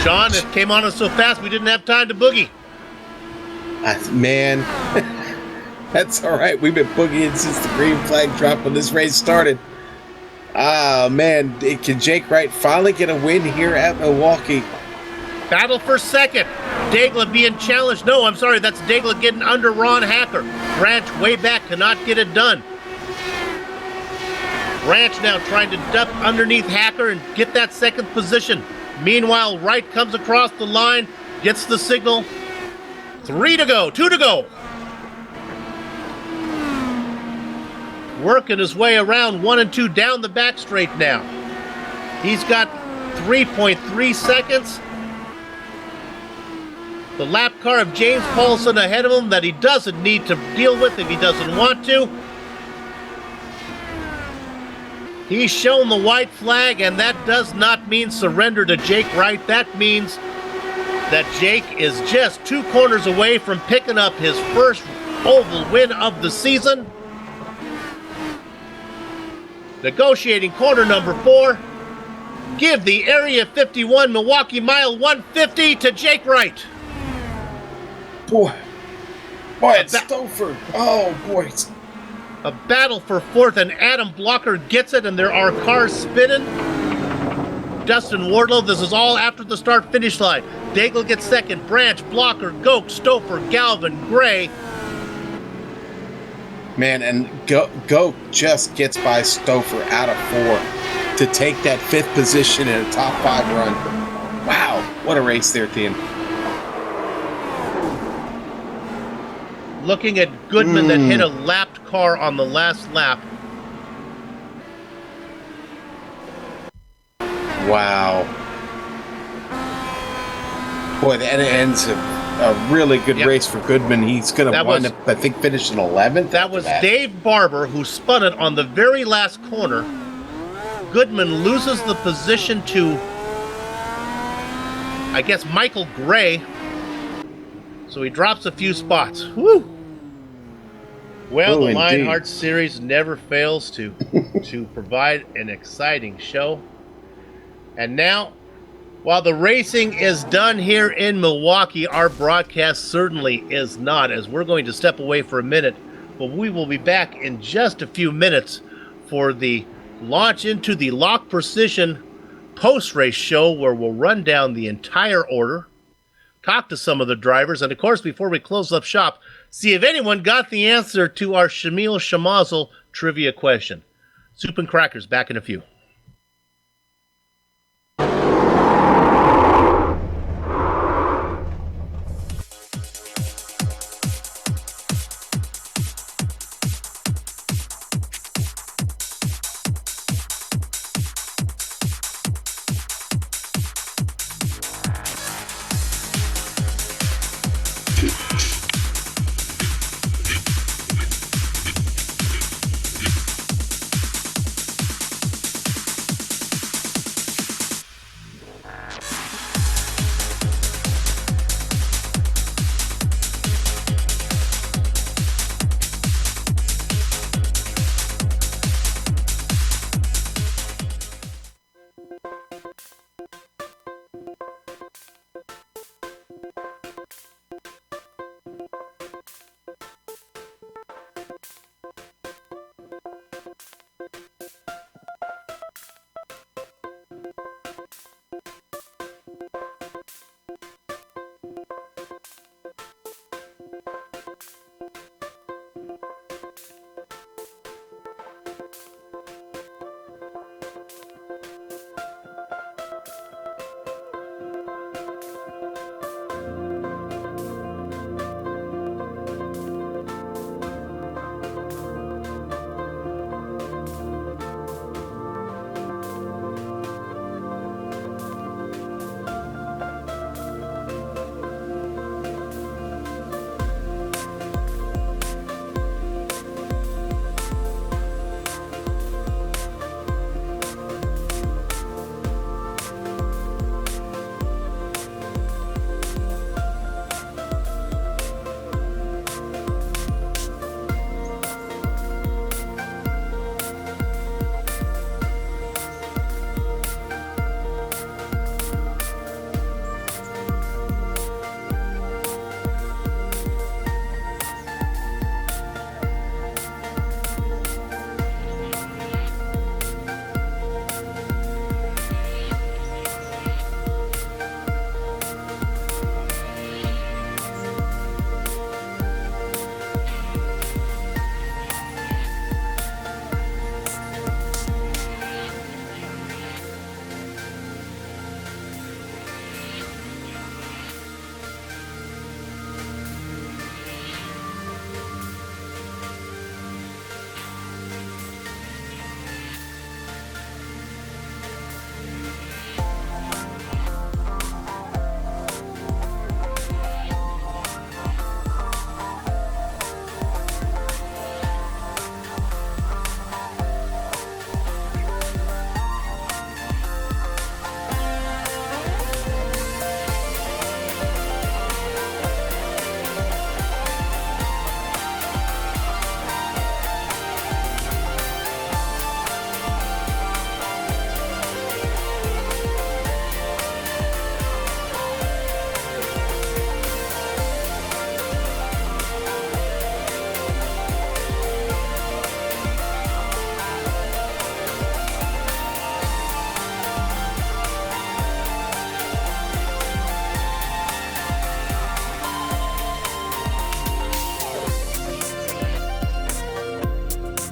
Sean, it came on us so fast we didn't have time to boogie. Man, that's all right. We've been boogieing since the green flag dropped when this race started. Ah, man, can Jake Wright finally get a win here at Milwaukee? Battle for second. Daigle being challenged. No, I'm sorry, that's Daigle getting under Ron Hacker. Branch way back, cannot get it done. Branch now trying to duck underneath Hacker and get that second position. Meanwhile, Wright comes across the line, gets the signal. 3 to go, 2 to go. Working his way around 1 and 2 down the back straight now. He's got 3.3 seconds. The lap car of James Paulson ahead of him that he doesn't need to deal with if he doesn't want to. He's shown the white flag, and that does not mean surrender to Jake Wright. That means that Jake is just 2 corners away from picking up his first oval win of the season. Negotiating corner number 4. Give the Area 51 Milwaukee Mile 150 to Jake Wright. Boy, it's Stouffer. Oh, boy. A battle for 4th, and Adam Blocker gets it, and there are cars spinning. Dustin Wardlow, this is all after the start-finish line. Daigle gets 2nd, Branch, Blocker, Goke, Stouffer, Galvin, Gray. Man, and Goke just gets by Stouffer out of 4 to take that 5th position in a top 5 run. Wow, what a race there, team. Looking at Goodman that hit a lapped car on the last lap. Wow. Boy, that ends a really good race for Goodman. He's going to wind up, I think, finishing 11th. That was Dave Barber who spun it on the very last corner. Goodman loses the position to, I guess, Michael Gray. So he drops a few spots. Woo! Well, the Lionheart series never fails to provide an exciting show. And now, while the racing is done here in Milwaukee, our broadcast certainly is not, as we're going to step away for a minute. But we will be back in just a few minutes for the launch into the Lock Precision post-race show, where we'll run down the entire order, talk to some of the drivers, and of course, before we close up shop, see if anyone got the answer to our Shamil Shamazel trivia question. Soup and Crackers, back in a few.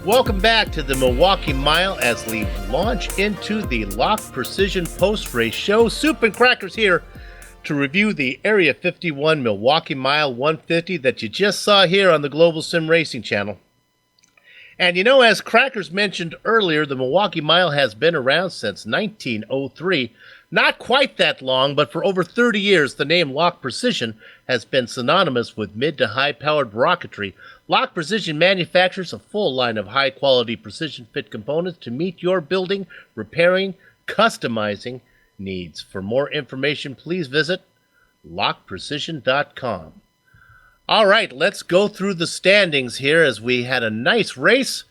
Welcome back to the Milwaukee Mile as we launch into the Lock Precision post-race show. Soup and Crackers here to review the Area 51 Milwaukee Mile 150 that you just saw here on the Global Sim Racing channel. And you know, as Crackers mentioned earlier, the Milwaukee Mile has been around since 1903. Not quite that long, but for over 30 years, the name Lock Precision has been synonymous with mid to high-powered rocketry. Lock Precision manufactures a full line of high-quality precision fit components to meet your building, repairing, customizing needs. For more information, please visit lockprecision.com. All right, let's go through the standings here as we had a nice race.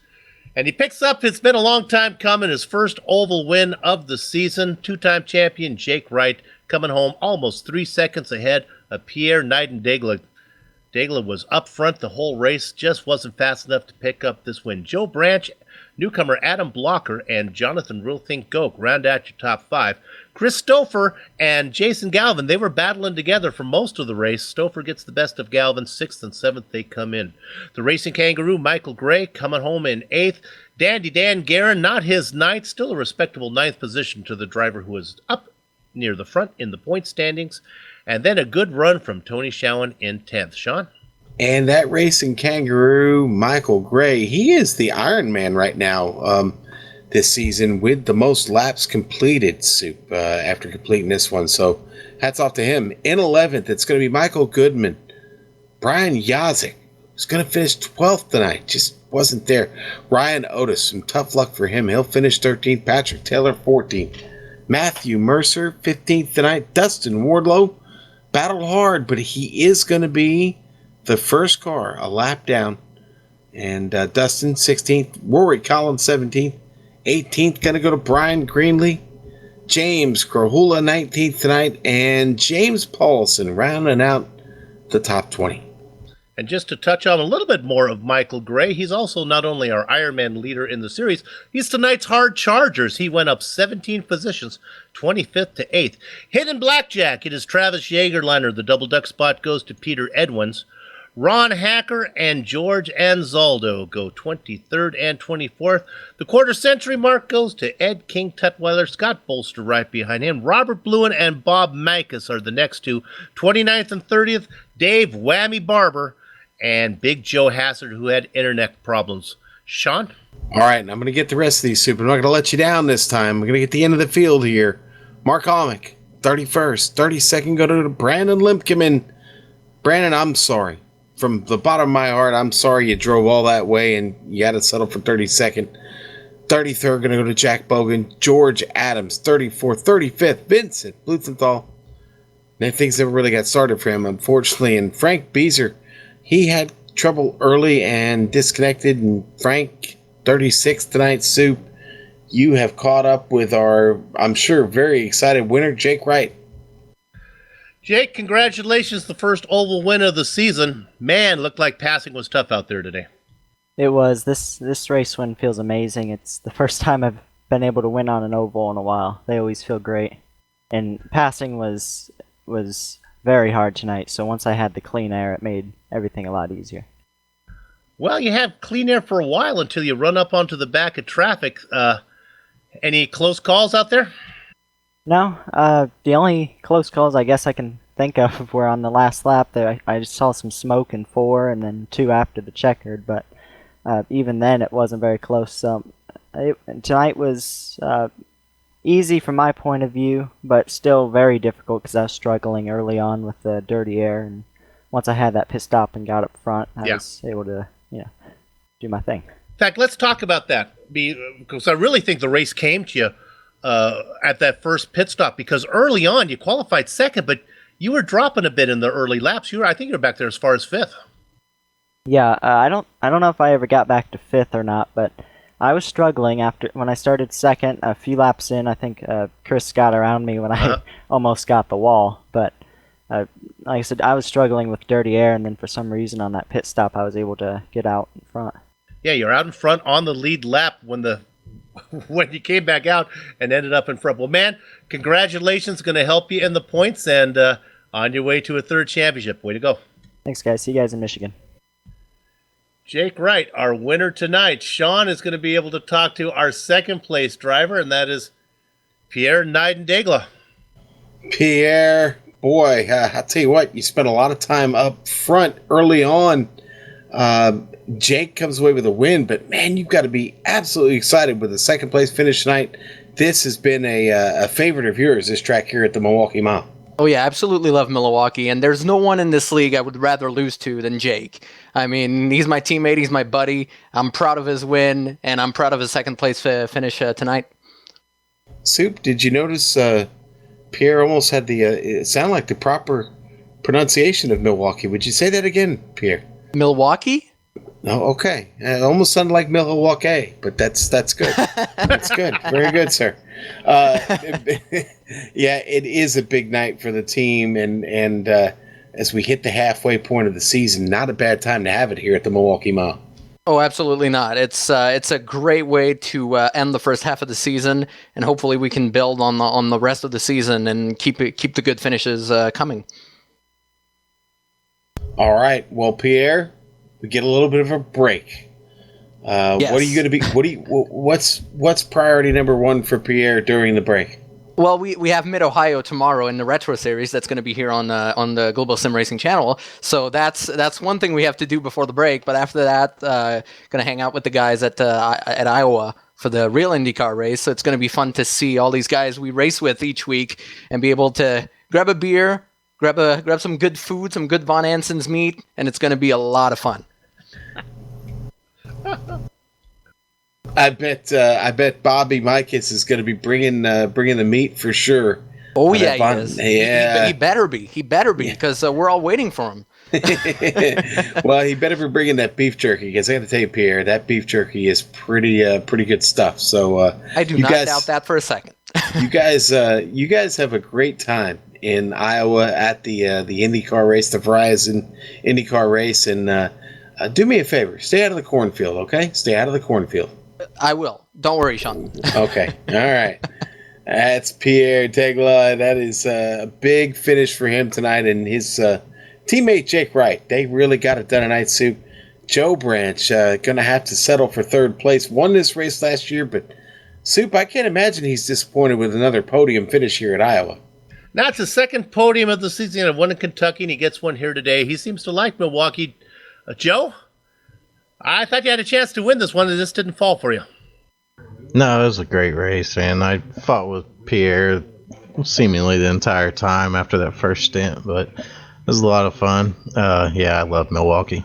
And he picks up, it's been a long time coming, his first oval win of the season. Two-time champion Jake Wright coming home almost 3 seconds ahead of Pierre Nightingale. Degla was up front the whole race, just wasn't fast enough to pick up this win. Joe Branch, newcomer Adam Blocker, and Jonathan Real Think Goke round out your top five. Chris Stouffer and Jason Galvin, they were battling together for most of the race. Stouffer gets the best of Galvin. 6th and 7th, they come in. The Racing Kangaroo, Michael Gray, coming home in 8th. Dandy Dan Guerin, not his 9th, still a respectable 9th position to the driver who was up near the front in the point standings. And then a good run from Tony Schowen in 10th. Sean? And that Racing Kangaroo, Michael Gray, he is the Iron Man right now this season with the most laps completed, Soup, after completing this one. So hats off to him. In 11th, it's going to be Michael Goodman. Brian Yazek is going to finish 12th tonight. Just wasn't there. Ryan Otis, some tough luck for him. He'll finish 13th. Patrick Taylor, 14th. Matthew Mercer, 15th tonight. Dustin Wardlow battled hard, but he is going to be the first car a lap down. And Dustin, 16th. Rory Collins, 17th. 18th going to go to Brian Greenlee. James Krahula, 19th tonight. And James Paulson rounding out the top 20. And just to touch on a little bit more of Michael Gray, he's also not only our Ironman leader in the series, he's tonight's Hard Chargers. He went up 17 positions, 25th to 8th. Hidden Blackjack, it is Travis Jagerliner. The double duck spot goes to Peter Edwins. Ron Hacker and George Anzaldo go 23rd and 24th. The quarter century mark goes to Ed King Tutwiler. Scott Bolster right behind him. Robert Bluen and Bob Mankus are the next two. 29th and 30th, Dave Whammy Barber and Big Joe Hassard, who had internet problems. Sean? All right, I'm going to get the rest of these, Soup. I'm not going to let you down this time. I'm going to get the end of the field here. Mark Almick, 31st. 32nd, go to Brandon Limpkeman. Brandon, I'm sorry. From the bottom of my heart, I'm sorry you drove all that way and you had to settle for 32nd. 33rd, going to go to Jack Bogan. George Adams, 34th. 35th, Vincent Blumenthal. And things never really got started for him, unfortunately. And Frank Beezer, he had trouble early and disconnected. And Frank, 36th tonight, Soup. You have caught up with our, I'm sure, very excited winner, Jake Wright. Jake, congratulations, the first oval win of the season. Man, looked like passing was tough out there today. It was. This race win feels amazing. It's the first time I've been able to win on an oval in a while. They always feel great. And passing was very hard tonight, so once I had the clean air, it made everything a lot easier. Well, you have clean air for a while until you run up onto the back of traffic. Any close calls out there? No, the only close calls I guess I can think of were on the last lap. There, I just saw some smoke in 4 and then 2 after the checkered, but even then it wasn't very close. So tonight was easy from my point of view, but still very difficult because I was struggling early on with the dirty air, and once I had that pit stop and got up front, I was able to do my thing. In fact, let's talk about that because I really think the race came to you at that first pit stop, because early on you qualified second, but you were dropping a bit in the early laps. I think you were back there as far as 5th. Yeah, I don't know if I ever got back to 5th or not, but I was struggling when I started second. A few laps in, I think Chris got around me when I almost got the wall. But like I said, I was struggling with dirty air, and then for some reason on that pit stop, I was able to get out in front. Yeah, you're out in front on the lead lap when you came back out and ended up in front. Well, man, congratulations. Going to help you in the points and on your way to a 3rd championship. Way to go. Thanks, guys. See you guys in Michigan. Jake Wright, our winner tonight. Sean is going to be able to talk to our second place driver, and that is Pierre Niedendegla. Pierre, boy, I'll tell you what, you spent a lot of time up front early on. Jake comes away with a win, but man, you've got to be absolutely excited with the second place finish tonight. This has been a favorite of yours, this track here at the Milwaukee Mile. Oh yeah, absolutely love Milwaukee, and there's no one in this league I would rather lose to than Jake. I mean, he's my teammate, he's my buddy. I'm proud of his win, and I'm proud of his second place finish tonight. Soup, did you notice Pierre almost had it sounded like the proper pronunciation of Milwaukee. Would you say that again, Pierre? Milwaukee? No, okay. It almost sounded like Milwaukee, but that's good. That's good. Very good, sir. Yeah, it is a big night for the team, and as we hit the halfway point of the season, not a bad time to have it here at the Milwaukee Mile. Oh, absolutely not. It's a great way to end the first half of the season, and hopefully we can build on the rest of the season and keep the good finishes coming. All right. Well, Pierre, we get a little bit of a break. Yes. What are you going to be? What's priority number one for Pierre during the break? Well, we have Mid-Ohio tomorrow in the Retro Series. That's going to be here on the Global Sim Racing channel. So that's one thing we have to do before the break. But after that, going to hang out with the guys at Iowa for the real IndyCar race. So it's going to be fun to see all these guys we race with each week and be able to grab a beer, grab some good food, some good Von Anson's meat, and it's going to be a lot of fun. I bet Bobby Mikis is going to be bringing the meat for sure. Oh yeah, he is. Yeah, he better be. He better be because we're all waiting for him. Well, he better be bringing that beef jerky because I got to tell you, Pierre, that beef jerky is pretty good stuff. So I do not doubt that for a second. you guys have a great time in Iowa at the IndyCar race, the Verizon IndyCar race, and do me a favor, stay out of the cornfield, okay? Stay out of the cornfield. I will. Don't worry, Sean. Okay. All right. That's Pierre Tegla. That is a big finish for him tonight, and his teammate Jake Wright. They really got it done tonight, Soup. Joe Branch going to have to settle for third place. Won this race last year, but Soup, I can't imagine he's disappointed with another podium finish here at Iowa. Now it's his second podium of the season. He won in Kentucky, and he gets one here today. He seems to like Milwaukee. Joe, I thought you had a chance to win this one, and this didn't fall for you. No, it was a great race, and I fought with Pierre seemingly the entire time after that first stint, but it was a lot of fun. Yeah, I love Milwaukee.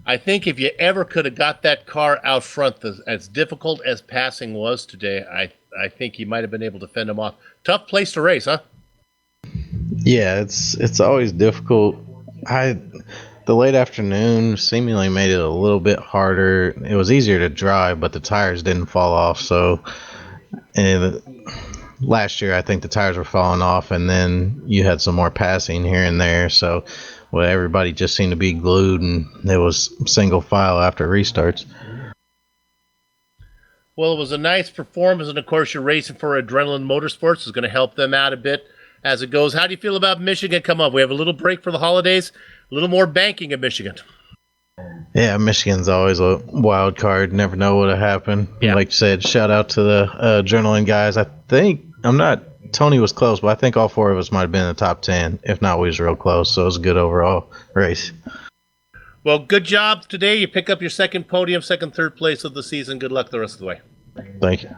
I think if you ever could have got that car out front, as difficult as passing was today, I think you might have been able to fend him off. Tough place to race, huh? Yeah, it's always difficult. The late afternoon seemingly made it a little bit harder. It was easier to drive, but the tires didn't fall off. So last year, I think the tires were falling off, and then you had some more passing here and there. So everybody just seemed to be glued, and it was single file after restarts. Well, it was a nice performance, and of course, you're racing for Adrenaline Motorsports. It's going to help them out a bit as it goes. How do you feel about Michigan come up? We have a little break for the holidays. A little more banking in Michigan. Yeah, Michigan's always a wild card. Never know what'll happen. Yeah. Like you said, shout out to the Adrenaline guys. Tony was close, but I think all four of us might have been in the top 10. If not, we was real close. So it was a good overall race. Well, good job today. You pick up your second podium, third place of the season. Good luck the rest of the way. Thank you.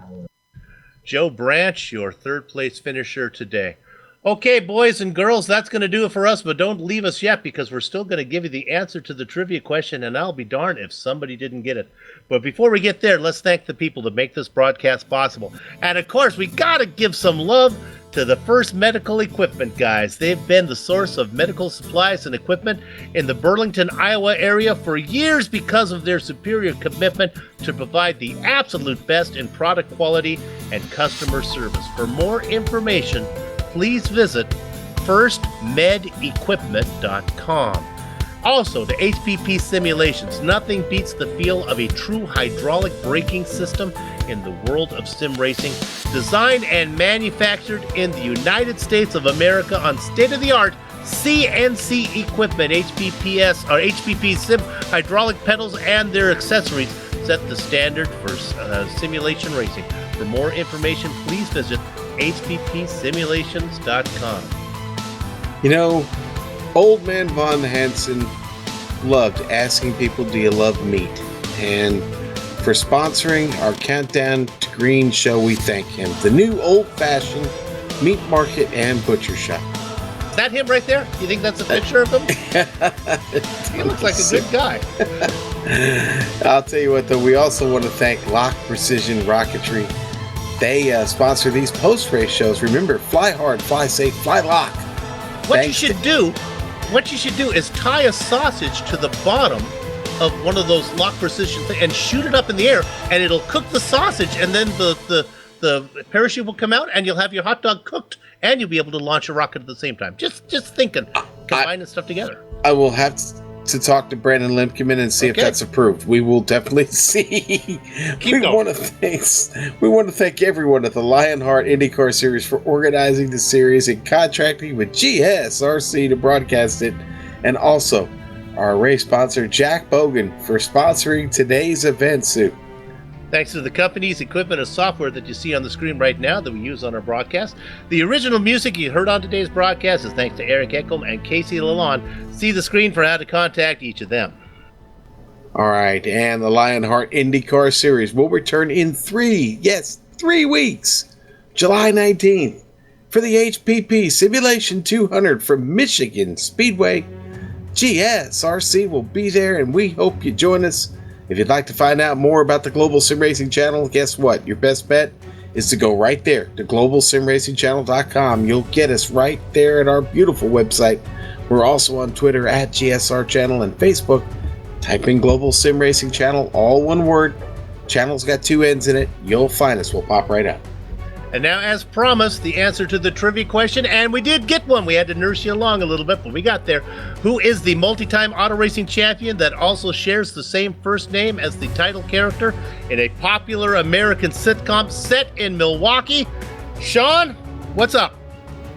Joe Branch, your third place finisher today. Okay, boys and girls, that's going to do it for us, but don't leave us yet because we're still going to give you the answer to the trivia question, and I'll be darned if somebody didn't get it. But before we get there, let's thank the people that make this broadcast possible. And, of course, we got to give some love to the First Medical Equipment guys. They've been the source of medical supplies and equipment in the Burlington, Iowa area for years because of their superior commitment to provide the absolute best in product quality and customer service. For more information, please visit firstmedequipment.com. Also, the HPP simulations. Nothing beats the feel of a true hydraulic braking system in the world of sim racing. Designed and manufactured in the United States of America on state-of-the-art CNC Equipment, HPPS or HPP Sim hydraulic pedals and their accessories set the standard for simulation racing. For more information, please visit hppsimulations.com. You know, Old Man Von Hansen loved asking people, do you love meat? And for sponsoring our Countdown to Green show, we thank him. The new old-fashioned meat market and butcher shop. Is that him right there? You think that's a picture of him? He looks like a good guy. I'll tell you what, though, we also want to thank Lock Precision Rocketry. They sponsor these post-race shows. Remember, fly hard, fly safe, fly lock. What you should do is tie a sausage to the bottom of one of those Lock Precision things and shoot it up in the air, and it'll cook the sausage, and then the parachute will come out, and you'll have your hot dog cooked, and you'll be able to launch a rocket at the same time. Just thinking, combining stuff together. I will have to talk to Brandon Limkeman and see if that's approved. We will definitely see. We want to thank everyone at the Lionheart IndyCar Series for organizing the series and contracting with GSRC to broadcast it, and also our race sponsor Jack Bogan for sponsoring today's event, Sue. Thanks to the companies, equipment, and software that you see on the screen right now that we use on our broadcast. The original music you heard on today's broadcast is thanks to Eric Eckelm and Casey Lalonde. See the screen for how to contact each of them. All right, and the Lionheart IndyCar Series will return in 3 weeks, July 19th, for the HPP Simulation 200 from Michigan Speedway. GSRC will be there, and we hope you join us. If you'd like to find out more about the Global Sim Racing Channel, guess what? Your best bet is to go right there to globalsimracingchannel.com. You'll get us right there at our beautiful website. We're also on Twitter at GSR Channel and Facebook. Type in Global Sim Racing Channel, all one word. Channel's got 2 N's in it. You'll find us. We'll pop right up. And now, as promised, the answer to the trivia question, and we did get one. We had to nurse you along a little bit, but we got there. Who is the multi-time auto racing champion that also shares the same first name as the title character in a popular American sitcom set in Milwaukee? Sean, what's up?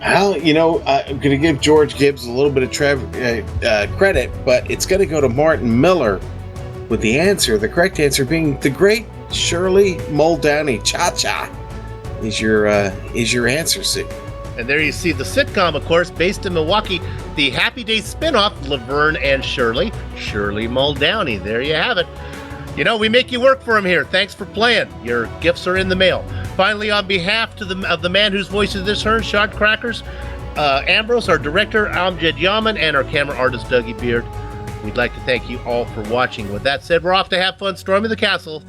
Well, you know, I'm going to give George Gibbs a little bit of credit, but it's going to go to Martin Miller with the answer, the correct answer being the great Shirley Muldowney. Cha-cha is your answer, Sue. And there you see the sitcom, of course, based in Milwaukee, the Happy Days spinoff, Laverne and Shirley Muldowney. There you have it. You know, we make you work for him here. Thanks for playing. Your gifts are in the mail. Finally, on behalf of the man whose voice is this heard, Shot Crackers, Ambrose, our director, Amjad Yaman, and our camera artist, Dougie Beard, we'd like to thank you all for watching. With that said, we're off to have fun storming the castle.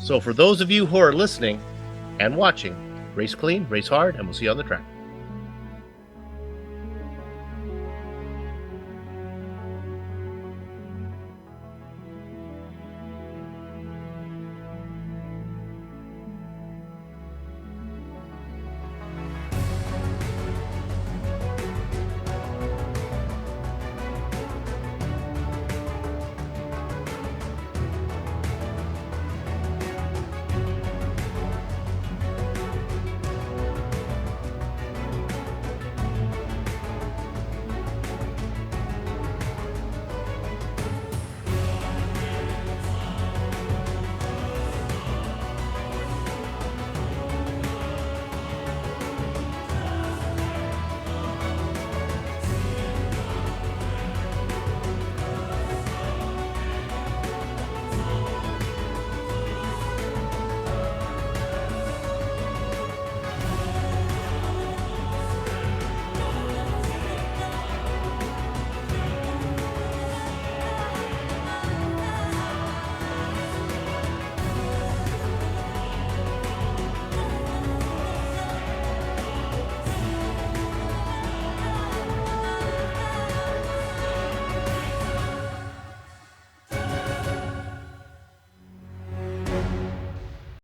So for those of you who are listening and watching, race clean, race hard, and we'll see you on the track.